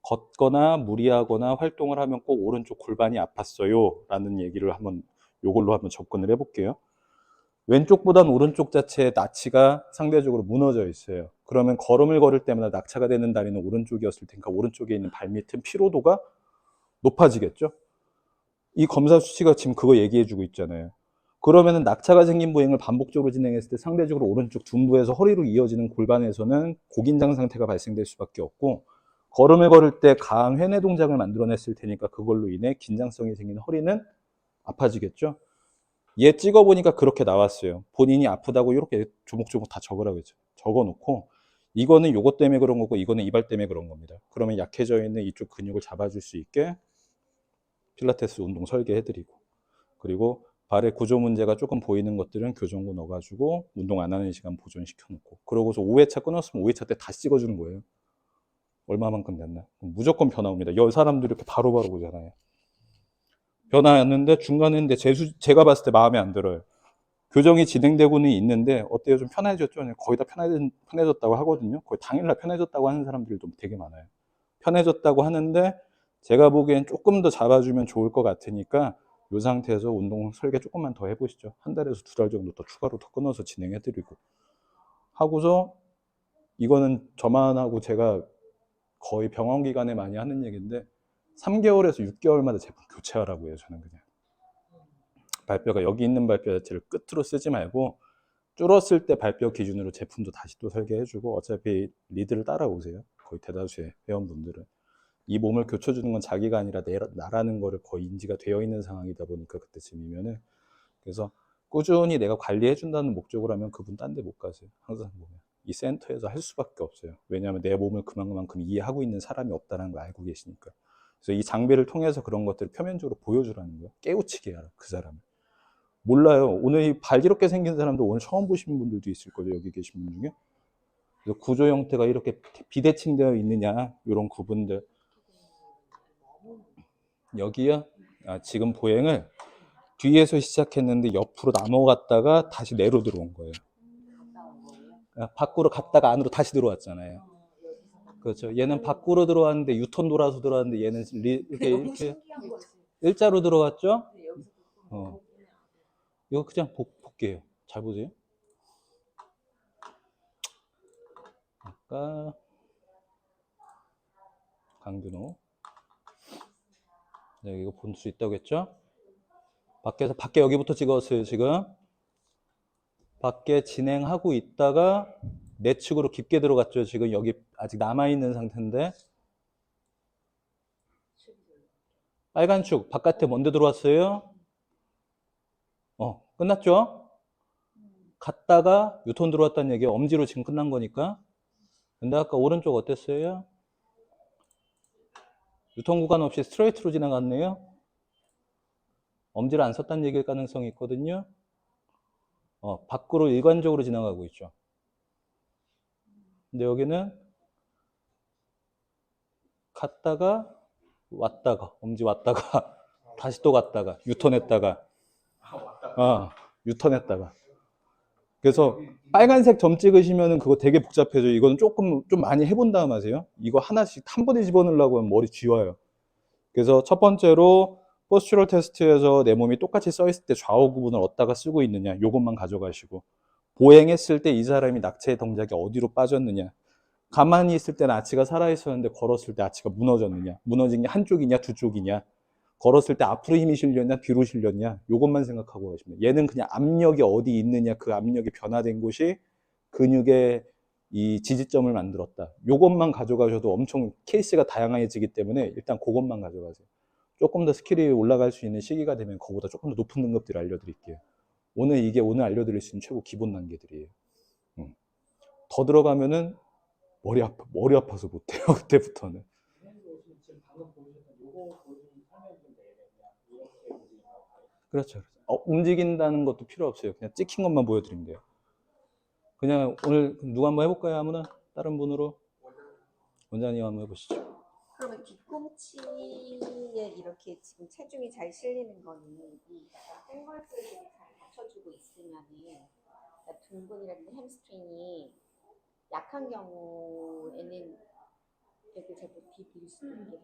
걷거나 무리하거나 활동을 하면 꼭 오른쪽 골반이 아팠어요 라는 얘기를 한번 이걸로 한번 접근을 해볼게요. 왼쪽보다는 오른쪽 자체의 나치가 상대적으로 무너져 있어요. 그러면 걸음을 걸을 때마다 낙차가 되는 다리는 오른쪽이었을 테니까 오른쪽에 있는 발밑은 피로도가 높아지겠죠. 이 검사 수치가 지금 그거 얘기해주고 있잖아요. 그러면은 낙차가 생긴 보행을 반복적으로 진행했을 때 상대적으로 오른쪽 둔부에서 허리로 이어지는 골반에서는 고긴장 상태가 발생될 수밖에 없고, 걸음을 걸을 때 강한 회내 동작을 만들어냈을 테니까 그걸로 인해 긴장성이 생긴 허리는 아파지겠죠. 얘 찍어보니까 그렇게 나왔어요. 본인이 아프다고 이렇게 조목조목 다 적으라고 했죠. 적어놓고 이거는 요것 때문에 그런 거고 이거는 이발 때문에 그런 겁니다. 그러면 약해져 있는 이쪽 근육을 잡아줄 수 있게 필라테스 운동 설계해드리고, 그리고 발의 구조 문제가 조금 보이는 것들은 교정구 넣어가지고 운동 안 하는 시간 보존시켜놓고, 그러고서 5회차 끊었으면 5회차 때 다시 찍어주는 거예요. 얼마만큼 됐나? 무조건 변화 옵니다. 여 사람들이 이렇게 바로바로 보잖아요. 변화 왔는데 중간에 근데 제가 봤을 때 마음에 안 들어요. 교정이 진행되고는 있는데 어때요? 좀 편해졌죠? 거의 다 편해졌다고 하거든요. 거의 당일날 편해졌다고 하는 사람들도 되게 많아요. 편해졌다고 하는데 제가 보기엔 조금 더 잡아주면 좋을 것 같으니까 이 상태에서 운동 설계 조금만 더 해보시죠. 한 달에서 두 달 정도 더 추가로 더 끊어서 진행해드리고 하고서, 이거는 저만 하고 제가 거의 병원 기간에 많이 하는 얘기인데 3개월에서 6개월마다 제품 교체하라고 해요. 저는 그냥 발뼈가 여기 있는 발뼈 자체를 끝으로 쓰지 말고 줄었을 때 발뼈 기준으로 제품도 다시 또 설계해주고, 어차피 리드를 따라오세요. 거의 대다수의 회원분들은 이 몸을 교쳐주는 건 자기가 아니라 나라는 거를 거의 인지가 되어 있는 상황이다 보니까 그때쯤이면은, 그래서 꾸준히 내가 관리해준다는 목적으로 하면 그분 딴 데 못 가세요. 항상 보면 이 센터에서 할 수밖에 없어요. 왜냐하면 내 몸을 그만큼 이해하고 있는 사람이 없다는 걸 알고 계시니까. 그래서 이 장비를 통해서 그런 것들을 표면적으로 보여주라는 거예요. 깨우치게 하라, 그 사람을. 몰라요. 오늘 이 발 이렇게 생긴 사람도 오늘 처음 보신 분들도 있을 거예요. 여기 계신 분 중에. 그래서 구조 형태가 이렇게 비대칭되어 있느냐, 이런 구분들. 여기요. 지금 보행을 뒤에서 시작했는데 옆으로 넘어갔다가 다시 내로 들어온 거예요. 밖으로 갔다가 안으로 다시 들어왔잖아요. 그렇죠. 얘는 밖으로 들어왔는데 유턴 돌아서 들어왔는데 얘는 이렇게 일자로 들어왔죠. 이거 그냥 볼게요. 잘 보세요. 아까 강균호. 네, 이거 볼 수 있다고 했죠? 밖에 여기부터 찍었어요, 지금. 밖에 진행하고 있다가 내측으로 깊게 들어갔죠. 지금 여기 아직 남아있는 상태인데. 빨간 축, 바깥에 먼저 들어왔어요. 끝났죠? 갔다가 유턴 들어왔다는 얘기가 엄지로 지금 끝난 거니까. 근데 아까 오른쪽 어땠어요? 유턴 구간 없이 스트레이트로 지나갔네요. 엄지를 안 썼다는 얘기일 가능성이 있거든요. 밖으로 일관적으로 지나가고 있죠. 근데 여기는 갔다가 왔다가 엄지 왔다가 다시 또 갔다가 유턴했다가 유턴했다가. 그래서 빨간색 점 찍으시면은 그거 되게 복잡해져요. 이거는 조금 좀 많이 해본 다음 하세요. 이거 하나씩 한 번에 집어넣으려고 하면 머리 쥐와요. 그래서 첫 번째로 포스처럴 테스트에서 내 몸이 똑같이 써 있을 때 좌우 구분을 어디다가 쓰고 있느냐, 요것만 가져가시고, 보행했을 때 이 사람이 낙체의 동작이 어디로 빠졌느냐, 가만히 있을 때는 아치가 살아있었는데 걸었을 때 아치가 무너졌느냐, 무너진 게 한쪽이냐 두 쪽이냐, 걸었을 때 앞으로 힘이 실렸냐 뒤로 실렸냐, 요것만 생각하고 가시면 돼요. 얘는 그냥 압력이 어디 있느냐, 그 압력이 변화된 곳이 근육의 이 지지점을 만들었다, 요것만 가져가셔도 엄청 케이스가 다양해지기 때문에 일단 그것만 가져가세요. 조금 더 스킬이 올라갈 수 있는 시기가 되면 그거보다 조금 더 높은 등급들을 알려드릴게요. 이게 오늘 알려드릴 수 있는 최고 기본 단계들이에요. 더 들어가면은 머리 아파서 못해요. 그때부터는. 그렇죠. 움직인다는 것도 필요 없어요. 그냥 찍힌 것만 보여드리면 돼요. 그냥 오늘 누가 한번 해볼까요? 아무나? 다른 분으로? 원장님 한번 해보시죠. 그러면 뒤꿈치에 이렇게 지금 체중이 잘 실리는 거는 이 땡벌들이 잘 받쳐주고 있으면은, 그러니까 둔근이라든지 햄스트링이 약한 경우에는 이렇게 자꾸 뒤로 쓰는 게.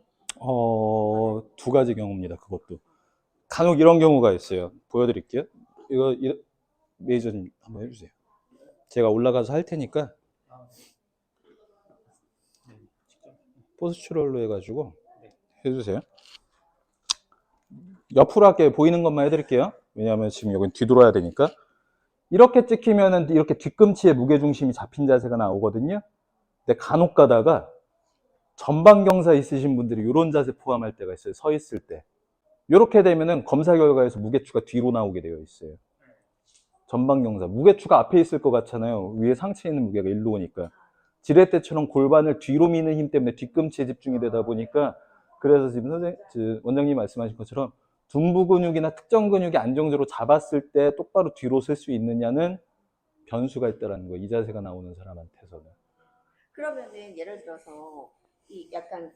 두 가지 경우입니다. 그것도. 간혹 이런 경우가 있어요. 보여드릴게요. 이거 메이저님 한번 해주세요. 제가 올라가서 할 테니까 포스츄럴로 해가지고 해주세요. 옆으로 할게요. 보이는 것만 해드릴게요. 왜냐하면 지금 여긴 뒤돌아야 되니까. 이렇게 찍히면은 이렇게 뒤꿈치에 무게중심이 잡힌 자세가 나오거든요. 근데 간혹 가다가 전방경사 있으신 분들이 이런 자세 포함할 때가 있어요. 서 있을 때. 이렇게 되면은 검사 결과에서 무게추가 뒤로 나오게 되어 있어요. 전방경사. 무게추가 앞에 있을 것 같잖아요. 위에 상체에 있는 무게가 일로 오니까. 지렛대처럼 골반을 뒤로 미는 힘 때문에 뒤꿈치에 집중이 되다 보니까 그래서 지금 원장님 말씀하신 것처럼 둔부 근육이나 특정 근육이 안정적으로 잡았을 때 똑바로 뒤로 쓸 수 있느냐는 변수가 있다는 거예요. 이 자세가 나오는 사람한테서는. 그러면은 예를 들어서 이 약간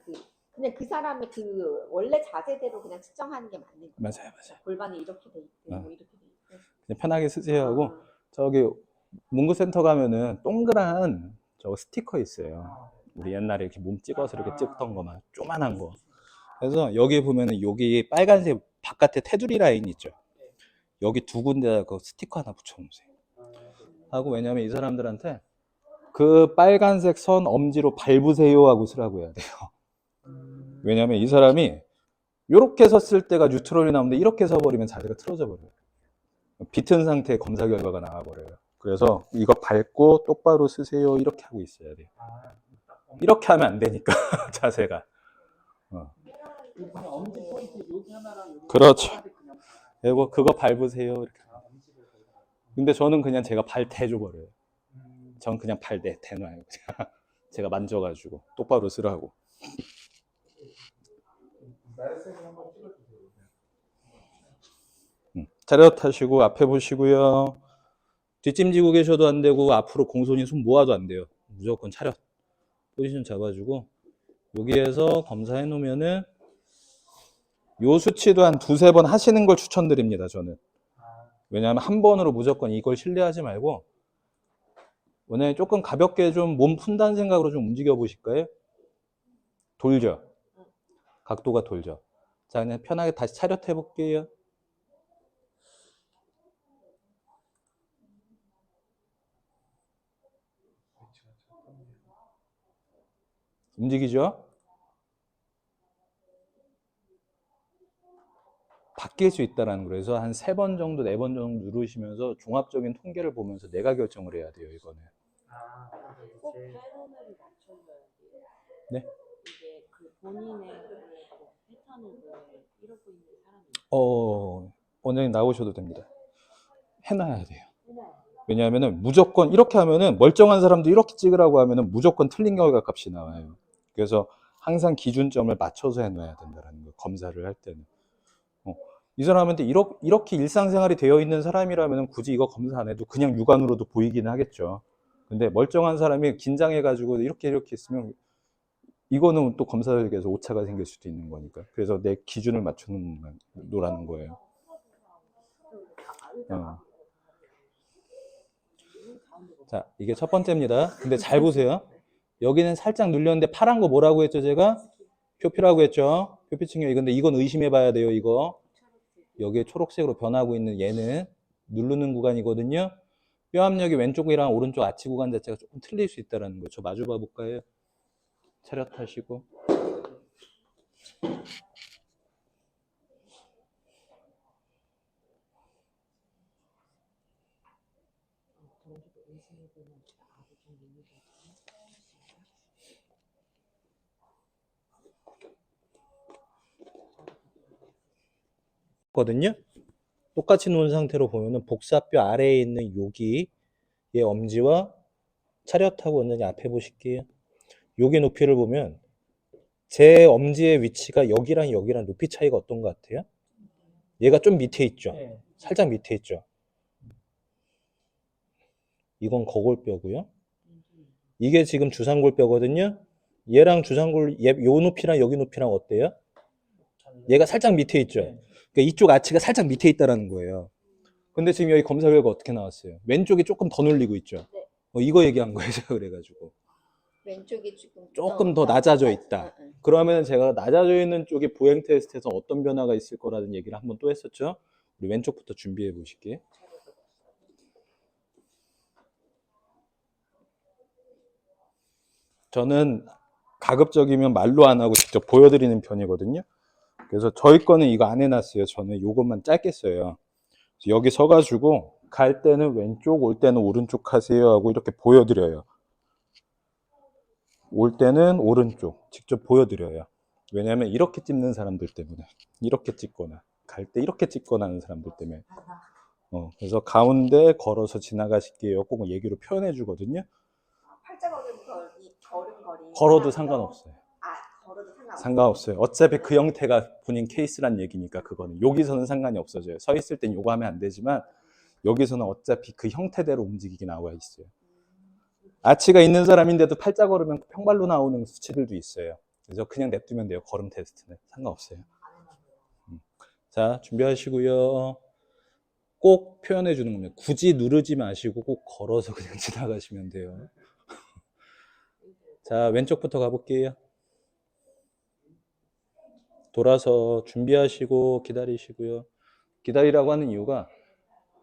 그냥 그 사람의 그 원래 자세대로 그냥 측정하는 게 맞는 거예요. 맞아요. 골반이 이렇게 돼 있고 뭐 이렇게 돼 있고. 그냥 편하게 쓰세요 하고 저기 문구센터 가면은 동그란 저 스티커 있어요. 우리 옛날에 이렇게 몸 찍어서 이렇게 찍던 거만 조만한 거. 그래서 여기 보면은 여기 빨간색 바깥에 테두리 라인 있죠. 여기 두 군데 그 스티커 하나 붙여놓으세요. 하고 왜냐면 이 사람들한테 그 빨간색 선 엄지로 밟으세요 하고 쓰라고 해야 돼요. 왜냐면 이 사람이 이렇게 섰을 때가 뉴트럴이 나오는데 이렇게 서버리면 자세가 틀어져 버려요. 비튼 상태의 검사 결과가 나와버려요. 그래서 이거 밟고 똑바로 쓰세요 이렇게 하고 있어야 돼요. 이렇게 하면 안 되니까 자세가. 그렇죠. 그리고 그거 밟으세요 이렇게. 근데 저는 그냥 제가 발 대줘버려요. 전 그냥 발 대놔요. 제가 만져가지고 똑바로 쓰라고. 차렷 하시고 앞에 보시고요. 뒷짐지고 계셔도 안 되고 앞으로 공손히 손 모아도 안 돼요. 무조건 차렷. 포지션 잡아주고 여기에서 검사해 놓으면은 요 수치도 한 두세 번 하시는 걸 추천드립니다. 저는. 왜냐하면 한 번으로 무조건 이걸 신뢰하지 말고 왜냐면 조금 가볍게 좀 몸 푼다는 생각으로 좀 움직여 보실까요? 돌죠. 각도가 돌죠. 자, 그냥 편하게 다시 차렷해 볼게요. 움직이죠? 바뀔 수 있다는 거예요. 그래서 한 3번 정도, 4번 정도 누르시면서 종합적인 통계를 보면서 내가 결정을 해야 돼요, 이거는. 꼭 패턴을 맞춰줘야 돼요. 네? 이게 그 본인의 그 패턴을 이루고 있는 사람이 원장님 나오셔도 됩니다. 해놔야 돼요. 왜냐하면은 무조건 이렇게 하면은 멀쩡한 사람도 이렇게 찍으라고 하면은 무조건 틀린 결과 값이 나와요. 그래서 항상 기준점을 맞춰서 해놔야 된다는 거 검사를 할 때는. 이 사람한테 이렇게 일상생활이 되어 있는 사람이라면 굳이 이거 검사 안 해도 그냥 육안으로도 보이기는 하겠죠. 근데 멀쩡한 사람이 긴장해가지고 이렇게 있으면 이거는 또 검사에서 오차가 생길 수도 있는 거니까. 그래서 내 기준을 맞춰놓으라는 거예요. 자, 이게 첫 번째입니다. 근데 잘 보세요. 여기는 살짝 눌렸는데 파란 거 뭐라고 했죠, 제가? 표피라고 했죠. 표피층이. 근데 이건 의심해 봐야 돼요, 이거. 여기에 초록색으로 변하고 있는 얘는 누르는 구간이거든요. 뼈 압력이 왼쪽이랑 오른쪽 아치 구간 자체가 조금 틀릴 수 있다는 거예요. 저 마주 봐 볼까요? 차렷하시고. 거든요. 똑같이 놓은 상태로 보면은 복사뼈 아래에 있는 여기의 엄지와 차렷하고 원장님 앞에 보실게요. 여기 높이를 보면 제 엄지의 위치가 여기랑 높이 차이가 어떤 것 같아요? 얘가 좀 밑에 있죠. 살짝 밑에 있죠. 이건 거골뼈고요. 이게 지금 주상골뼈거든요. 얘랑 요 높이랑 여기 높이랑 어때요? 얘가 살짝 밑에 있죠. 그러니까 이쪽 아치가 살짝 밑에 있다라는 거예요. 근데 지금 여기 검사 결과 어떻게 나왔어요? 왼쪽이 조금 더 눌리고 있죠. 이거 얘기한 거예요, 제가 그래가지고. 왼쪽이 지금 조금 더 낮아져 있다. 응, 응. 그러면 제가 낮아져 있는 쪽에 보행 테스트에서 어떤 변화가 있을 거라는 얘기를 한번 또 했었죠. 우리 왼쪽부터 준비해 보실게요. 저는 가급적이면 말로 안 하고 직접 보여드리는 편이거든요. 그래서 저희 거는 이거 안 해놨어요. 저는 이것만 짧게 써요. 여기 서가지고 갈 때는 왼쪽, 올 때는 오른쪽 하세요 하고 이렇게 보여드려요. 올 때는 오른쪽 직접 보여드려요. 왜냐하면 이렇게 찍는 사람들 때문에, 이렇게 찍거나 갈 때 이렇게 찍거나 하는 사람들 때문에. 그래서 가운데 걸어서 지나가실게요 꼭 얘기로 표현해 주거든요. 팔자 걸음걸이 걸어도 상관없어요. 걸어도 상관없어요. 어차피 그 형태가 본인 케이스란 얘기니까. 그거는 여기서는 상관이 없어져요. 서 있을 땐 요거 하면 안 되지만 여기서는 어차피 그 형태대로 움직이게 나와 있어요. 아치가 있는 사람인데도 팔자 걸으면 평발로 나오는 수치들도 있어요. 그래서 그냥 냅두면 돼요. 걸음 테스트는 상관없어요. 자, 준비하시고요. 꼭 표현해 주는 겁니다. 굳이 누르지 마시고 꼭 걸어서 그냥 지나가시면 돼요. 자, 왼쪽부터 가볼게요. 돌아서 준비하시고 기다리시고요. 기다리라고 하는 이유가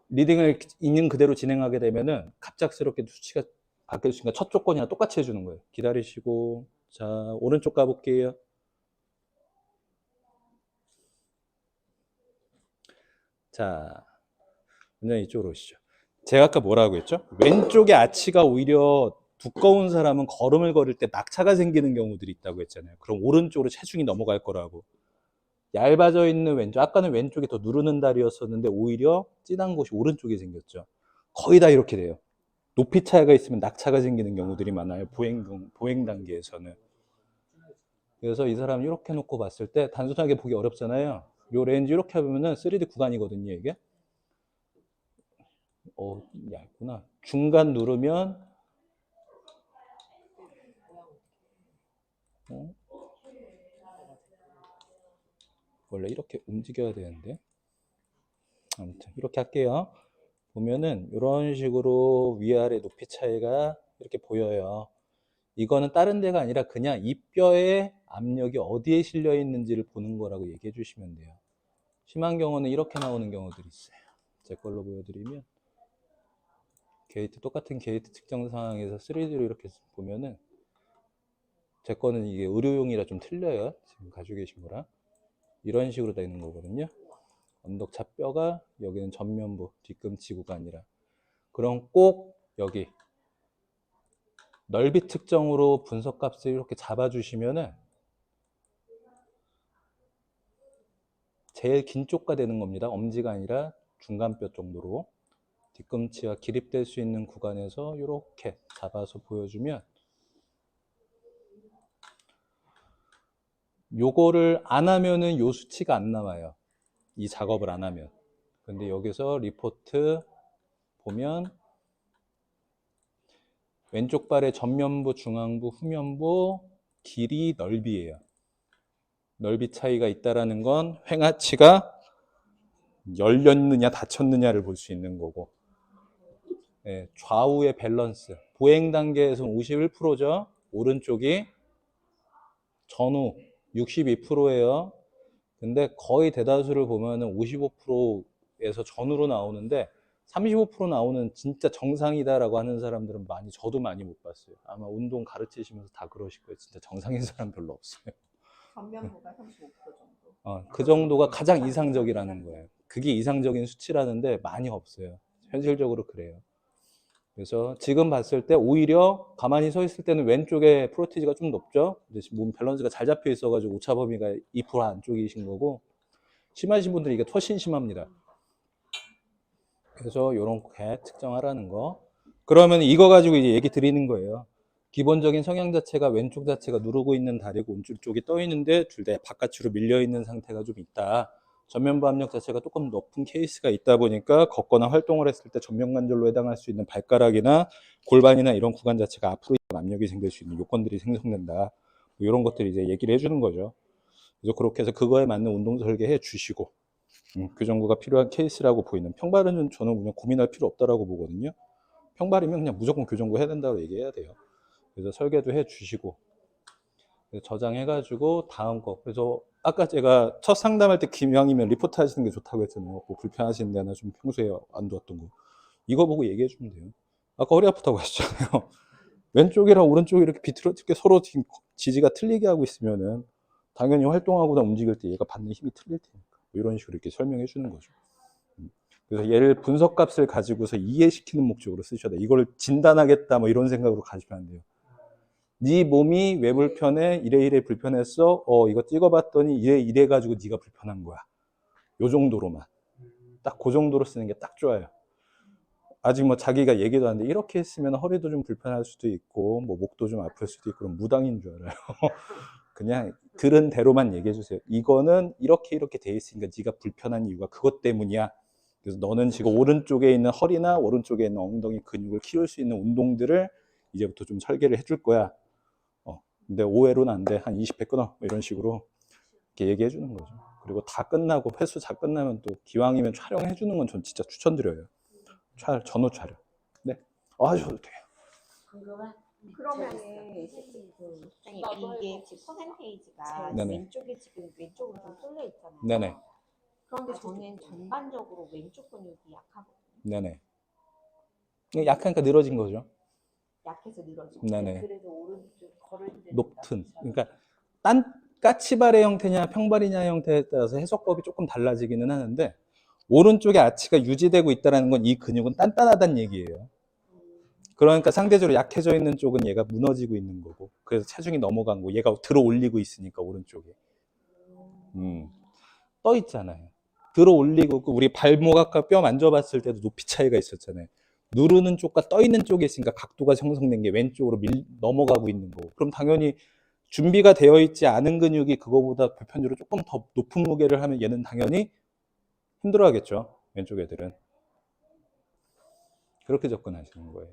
리딩을 있는 그대로 진행하게 되면은 갑작스럽게 수치가 바뀔 수 있으니까 첫 조건이랑 똑같이 해주는 거예요. 기다리시고. 자, 오른쪽 가볼게요. 자, 원장님 이쪽으로 오시죠. 제가 아까 뭐라고 했죠? 왼쪽에 아치가 오히려 두꺼운 사람은 걸음을 걸을 때 낙차가 생기는 경우들이 있다고 했잖아요. 그럼 오른쪽으로 체중이 넘어갈 거라고. 얇아져 있는 왼쪽, 아까는 왼쪽이 더 누르는 다리였었는데 오히려 진한 곳이 오른쪽에 생겼죠. 거의 다 이렇게 돼요. 높이 차이가 있으면 낙차가 생기는 경우들이 많아요. 보행 단계에서는. 그래서 이 사람 이렇게 놓고 봤을 때 단순하게 보기 어렵잖아요. 요 렌즈 이렇게 보면은 3D 구간이거든요, 이게. 얇구나. 중간 누르면 원래 이렇게 움직여야 되는데. 아무튼 이렇게 할게요. 보면은 이런 식으로 위아래 높이 차이가 이렇게 보여요. 이거는 다른 데가 아니라 그냥 이 뼈의 압력이 어디에 실려 있는지를 보는 거라고 얘기해 주시면 돼요. 심한 경우는 이렇게 나오는 경우들이 있어요. 제 걸로 보여드리면 게이트, 똑같은 게이트 측정 상황에서 3D로 이렇게 보면은 제 거는 이게 의료용이라 좀 틀려요. 지금 가지고 계신 거랑 이런 식으로 되는 거거든요. 언덕차 뼈가 여기는 전면부 뒤꿈치 구간이라. 그럼 꼭 여기 넓이 특정으로 분석값을 이렇게 잡아주시면은 제일 긴 쪽가 되는 겁니다. 엄지가 아니라 중간뼈 정도로 뒤꿈치와 기립될 수 있는 구간에서 이렇게 잡아서 보여주면 요거를 안 하면은 요 수치가 안 나와요. 이 작업을 안 하면. 근데 여기서 리포트 보면 왼쪽 발의 전면부, 중앙부, 후면부 길이 넓이에요. 넓이 차이가 있다라는 건 횡하치가 열렸느냐 닫혔느냐를 볼 수 있는 거고, 좌우의 밸런스. 보행 단계에서는 51%죠. 오른쪽이 전후 62%예요. 근데 거의 대다수를 보면은 55%에서 전후로 나오는데 35% 나오는 진짜 정상이다라고 하는 사람들은 저도 많이 못 봤어요. 아마 운동 가르치시면서 다 그러실 거예요. 진짜 정상인 사람 별로 없어요. 전면부가 35% 정도. 그 정도가 가장 이상적이라는 거예요. 그게 이상적인 수치라는데 많이 없어요. 현실적으로 그래요. 그래서 지금 봤을 때 오히려 가만히 서 있을 때는 왼쪽에 프로티지가 좀 높죠. 몸 밸런스가 잘 잡혀 있어가지고 오차 범위가 2% 안쪽이신 거고, 심하신 분들은 이게 훨씬 심합니다. 그래서 이렇게 측정하라는 거. 그러면 이거 가지고 이제 얘기 드리는 거예요. 기본적인 성향 자체가 왼쪽 자체가 누르고 있는 다리고 오른쪽 쪽이 떠 있는데 둘 다 바깥으로 밀려 있는 상태가 좀 있다. 전면부 압력 자체가 조금 높은 케이스가 있다 보니까 걷거나 활동을 했을 때 전면 관절로 해당할 수 있는 발가락이나 골반이나 이런 구간 자체가 앞으로 압력이 생길 수 있는 요건들이 생성된다. 뭐 이런 것들이 이제 얘기를 해주는 거죠. 그래서 그렇게 해서 그거에 맞는 운동 설계해 주시고, 교정구가 필요한 케이스라고 보이는, 평발은 저는 그냥 고민할 필요 없다라고 보거든요. 평발이면 그냥 무조건 교정구 해야 된다고 얘기해야 돼요. 그래서 설계도 해 주시고 저장해가지고 다음 거. 그래서 아까 제가 첫 상담할 때 기왕이면 리포트 하시는 게 좋다고 했잖아요. 뭐 불편하신 데나 좀 평소에 안 좋았던 거. 이거 보고 얘기해 주면 돼요. 아까 허리 아프다고 하셨잖아요. 왼쪽이랑 오른쪽이 이렇게 비틀어지게 서로 지금 지지가 틀리게 하고 있으면은 당연히 활동하거나 움직일 때 얘가 받는 힘이 틀릴 테니까. 뭐 이런 식으로 이렇게 설명해 주는 거죠. 그래서 얘를 분석값을 가지고서 이해시키는 목적으로 쓰셔야 돼. 이걸 진단하겠다 뭐 이런 생각으로 가시면 안 돼요. 네 몸이 왜 불편해? 이래 불편했어. 이거 찍어봤더니 이래 가지고 네가 불편한 거야. 요 정도로만. 딱 그 정도로 쓰는 게 딱 좋아요. 아직 뭐 자기가 얘기도 안 돼. 이렇게 했으면 허리도 좀 불편할 수도 있고, 뭐 목도 좀 아플 수도 있고, 그럼 무당인 줄 알아요. 그냥 들은 대로만 얘기해 주세요. 이거는 이렇게 돼 있으니까 네가 불편한 이유가 그것 때문이야. 그래서 너는 지금 오른쪽에 있는 허리나 오른쪽에 있는 엉덩이 근육을 키울 수 있는 운동들을 이제부터 좀 설계를 해줄 거야. 근데 5회로는 안 돼. 한 20회 끊어. 이런 식으로 이렇게 얘기해 주는 거죠. 그리고 다 끝나고 횟수 다 끝나면 또 기왕이면 촬영해 주는 건 전 진짜 추천드려요. 전후 촬영. 네. 하셔도 돼요. 궁금해? 그러면은 선생님 이게 지금 퍼센테이지가 네네. 왼쪽에 지금 왼쪽으로 좀 쏠려 있잖아요. 네네. 그런데 저는 전반적으로 왼쪽 근육이 약하거든요. 네네. 약하니까 늘어진 거죠. 약해서 늘어지고. 네네. 그래서 오른쪽 걸을 때 높은. 그러니까 까치발의 형태냐 평발이냐 형태에 따라서 해석법이 조금 달라지기는 하는데 오른쪽에 아치가 유지되고 있다는 건 이 근육은 단단하다는 얘기예요. 그러니까 상대적으로 약해져 있는 쪽은 얘가 무너지고 있는 거고 그래서 체중이 넘어간 거 얘가 들어 올리고 있으니까 오른쪽에 떠 있잖아요. 들어 올리고 우리 발목 아까 뼈 만져봤을 때도 높이 차이가 있었잖아요. 누르는 쪽과 떠 있는 쪽에 있으니까 각도가 형성된 게 왼쪽으로 넘어가고 있는 거고 그럼 당연히 준비가 되어 있지 않은 근육이 그거보다 보편적으로 조금 더 높은 무게를 하면 얘는 당연히 힘들어 하겠죠. 왼쪽 애들은. 그렇게 접근하시는 거예요.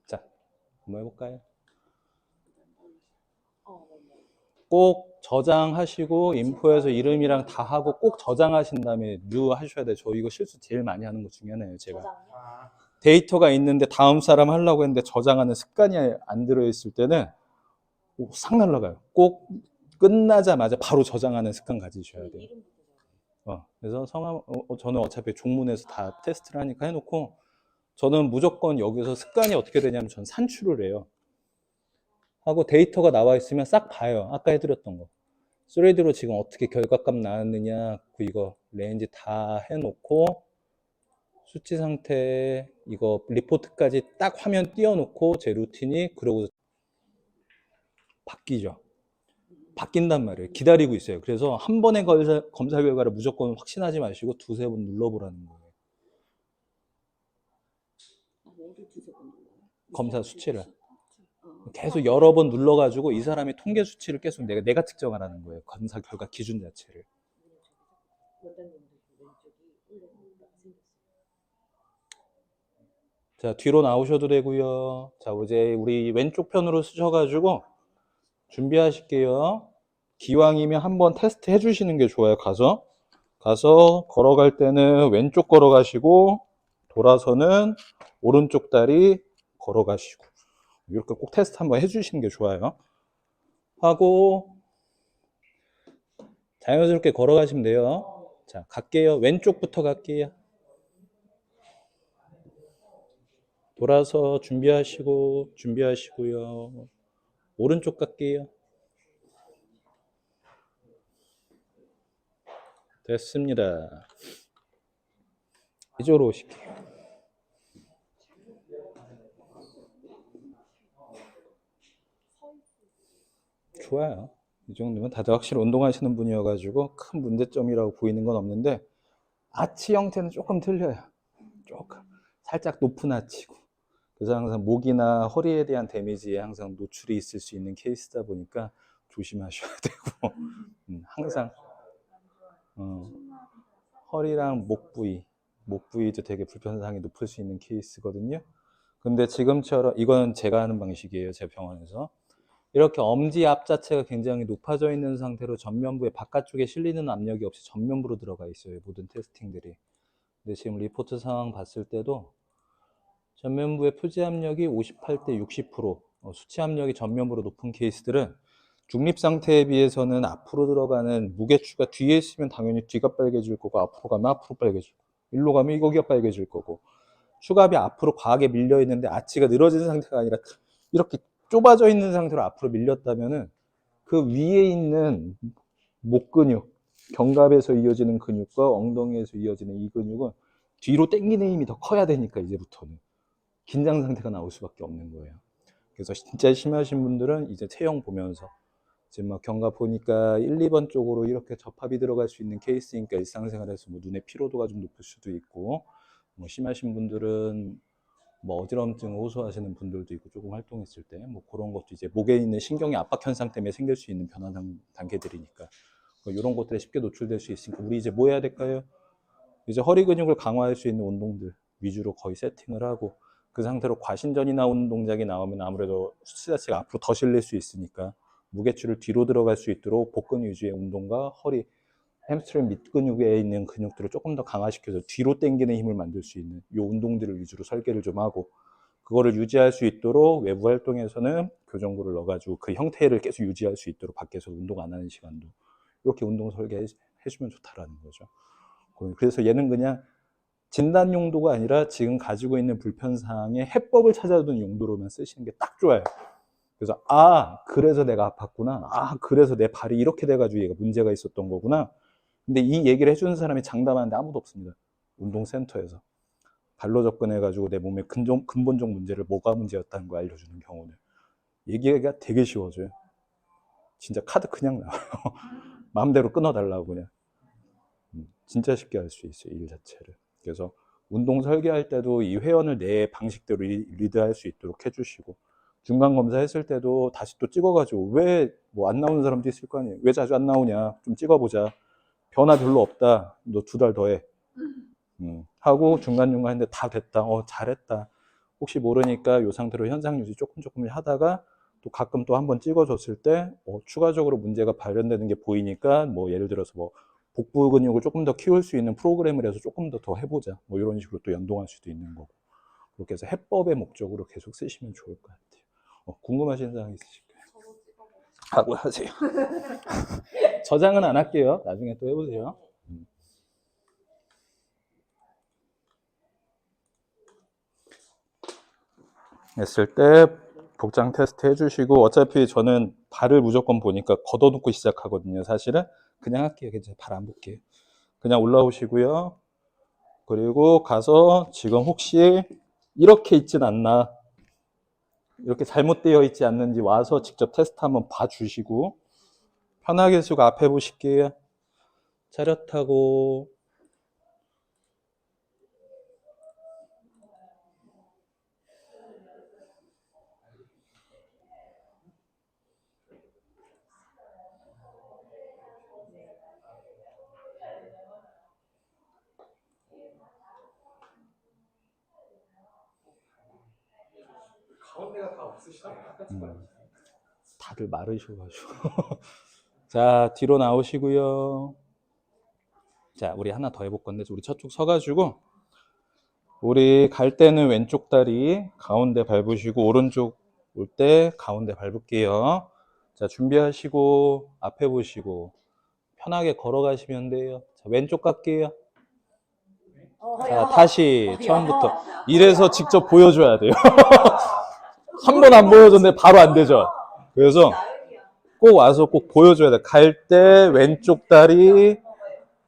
자, 한번 해볼까요? 꼭 저장하시고 인포에서 이름이랑 다 하고 꼭 저장하신 다음에 뉴 하셔야 돼요. 저 이거 실수 제일 많이 하는 것 중에 하나예요. 제가 데이터가 있는데 다음 사람 하려고 했는데 저장하는 습관이 안 들어있을 때는 싹 날라가요. 꼭 끝나자마자 바로 저장하는 습관 가지셔야 돼요. 그래서 성함 저는 어차피 종문에서 다 테스트를 하니까 해놓고 저는 무조건 여기서 습관이 어떻게 되냐면 전 산출을 해요. 하고 데이터가 나와 있으면 싹 봐요. 아까 해드렸던 거. 3D로 지금 어떻게 결과값 나왔느냐 이거 레인지 다 해놓고 수치 상태 이거 리포트까지 딱 화면 띄워놓고 제 루틴이 그러고 바뀌죠. 바뀐단 말이에요. 기다리고 있어요. 그래서 한 번의 검사 결과를 무조건 확신하지 마시고 두세 번 눌러보라는 거예요. 검사 수치를. 계속 여러 번 눌러가지고 이 사람의 통계 수치를 계속 내가 측정하라는 거예요. 검사 결과 기준 자체를. 자, 뒤로 나오셔도 되고요. 자, 이제 우리 왼쪽 편으로 쓰셔가지고 준비하실게요. 기왕이면 한번 테스트 해주시는 게 좋아요. 가서 걸어갈 때는 왼쪽 걸어가시고 돌아서는 오른쪽 다리 걸어가시고 이렇게 꼭 테스트 한번 해주시는 게 좋아요. 하고 자연스럽게 걸어가시면 돼요. 자, 갈게요. 왼쪽부터 갈게요. 돌아서 준비하시고요. 오른쪽 갈게요. 됐습니다. 이쪽으로 오실게요. 좋아요. 이 정도면 다들 확실히 운동하시는 분이어가지고 큰 문제점이라고 보이는 건 없는데 아치 형태는 조금 틀려요. 조금 살짝 높은 아치고 그래서 항상 목이나 허리에 대한 데미지에 항상 노출이 있을 수 있는 케이스다 보니까 조심하셔야 되고 항상 허리랑 목 부위도 되게 불편사항이 높을 수 있는 케이스거든요. 근데 지금처럼 이건 제가 하는 방식이에요. 제 병원에서 이렇게 엄지 앞 자체가 굉장히 높아져 있는 상태로 전면부에 바깥쪽에 실리는 압력이 없이 전면부로 들어가 있어요. 모든 테스팅들이. 근데 지금 리포트 상황 봤을 때도 전면부의 표지 압력이 58대 60%, 수치 압력이 전면부로 높은 케이스들은 중립 상태에 비해서는 앞으로 들어가는 무게추가 뒤에 있으면 당연히 뒤가 빨개질 거고, 앞으로 가면 앞으로 빨개질 거고, 일로 가면 이거기가 빨개질 거고, 추갑이 앞으로 과하게 밀려 있는데 아치가 늘어진 상태가 아니라 이렇게 좁아져 있는 상태로 앞으로 밀렸다면은 그 위에 있는 목 근육, 견갑에서 이어지는 근육과 엉덩이에서 이어지는 이 근육은 뒤로 당기는 힘이 더 커야 되니까 이제부터는 긴장 상태가 나올 수밖에 없는 거예요. 그래서 진짜 심하신 분들은 이제 체형 보면서 지금 막 견갑 보니까 1, 2번 쪽으로 이렇게 접합이 들어갈 수 있는 케이스니까 일상생활에서 뭐 눈의 피로도가 좀 높을 수도 있고, 뭐 심하신 분들은 뭐 어지럼증 호소하시는 분들도 있고, 조금 활동했을 때 뭐 그런 것도 이제 목에 있는 신경의 압박 현상 때문에 생길 수 있는 변화 단계들이니까 이런 것들에 쉽게 노출될 수 있으니까 우리 이제 뭐 해야 될까요? 이제 허리 근육을 강화할 수 있는 운동들 위주로 거의 세팅을 하고, 그 상태로 과신전이 나오는 동작이 나오면 아무래도 수치 자체가 앞으로 더 실릴 수 있으니까 무게추를 뒤로 들어갈 수 있도록 복근 위주의 운동과 허리, 햄스트링 밑근육에 있는 근육들을 조금 더 강화시켜서 뒤로 당기는 힘을 만들 수 있는 이 운동들을 위주로 설계를 좀 하고, 그거를 유지할 수 있도록 외부 활동에서는 교정구를 넣어가지고 그 형태를 계속 유지할 수 있도록 밖에서 운동 안 하는 시간도 이렇게 운동 설계해주면 좋다라는 거죠. 그래서 얘는 그냥 진단 용도가 아니라 지금 가지고 있는 불편사항의 해법을 찾아주는 용도로만 쓰시는 게 딱 좋아요. 그래서 그래서 내가 아팠구나. 그래서 내 발이 이렇게 돼가지고 얘가 문제가 있었던 거구나. 근데 이 얘기를 해주는 사람이 장담하는데 아무도 없습니다. 운동센터에서. 발로 접근해가지고 내 몸의 근본적 문제를 뭐가 문제였다는 걸 알려주는 경우는 얘기가 되게 쉬워져요. 진짜 카드 그냥 나와요. 마음대로 끊어달라고 그냥. 진짜 쉽게 할 수 있어요, 일 자체를. 그래서 운동 설계할 때도 이 회원을 내 방식대로 리드할 수 있도록 해주시고, 중간 검사 했을 때도 다시 또 찍어가지고 왜 뭐 안 나오는 사람도 있을 거 아니에요. 왜 자주 안 나오냐, 좀 찍어보자. 변화 별로 없다, 너 2달 더 해. 하고 중간중간 했는데 다 됐다, 잘했다. 혹시 모르니까 이 상태로 현상 유지 조금 하다가 또 가끔 또 한번 찍어줬을 때 추가적으로 문제가 발견되는 게 보이니까 뭐 예를 들어서 뭐 복부 근육을 조금 더 키울 수 있는 프로그램을 해서 조금 더 해보자, 뭐 이런 식으로 또 연동할 수도 있는 거고, 그렇게 해서 해법의 목적으로 계속 쓰시면 좋을 것 같아요. 궁금하신 사항 있으실까요? 하고 하세요. 저장은 안 할게요. 나중에 또 해보세요. 했을 때 복장 테스트 해주시고, 어차피 저는 발을 무조건 보니까 걷어놓고 시작하거든요. 사실은 그냥 할게요. 괜찮아요. 발 안 볼게요. 그냥 올라오시고요. 그리고 가서 지금 혹시 이렇게 있진 않나, 이렇게 잘못되어 있지 않는지 와서 직접 테스트 한번 봐주시고, 편하게 쓰고 앞에 보실게요. 차렷하고, 가운데가 다 없으시네요. 다들 마르셔가지고. 자, 뒤로 나오시고요. 자, 우리 하나 더 해볼 건데, 우리 저쪽 서가지고, 우리 갈 때는 왼쪽 다리 가운데 밟으시고, 오른쪽 올 때 가운데 밟을게요. 자, 준비하시고 앞에 보시고 편하게 걸어가시면 돼요. 자, 왼쪽 갈게요. 자, 다시 처음부터. 이래서 직접 보여줘야 돼요. 한 번 안 보여줬는데 바로 안 되죠. 그래서 꼭 와서 꼭 보여줘야 돼. 갈 때 왼쪽 다리,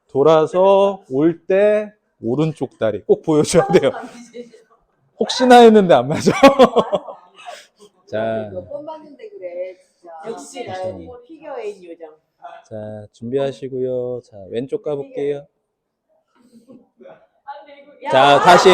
돌아서 올 때 오른쪽 다리 꼭 보여줘야 돼요. 혹시나 했는데 안 맞아. 자, 몇 번 봤는데 그래 진짜. 역시 나연이 피겨인 요정. 자, 준비하시고요. 자, 왼쪽 가볼게요. 자, 다시.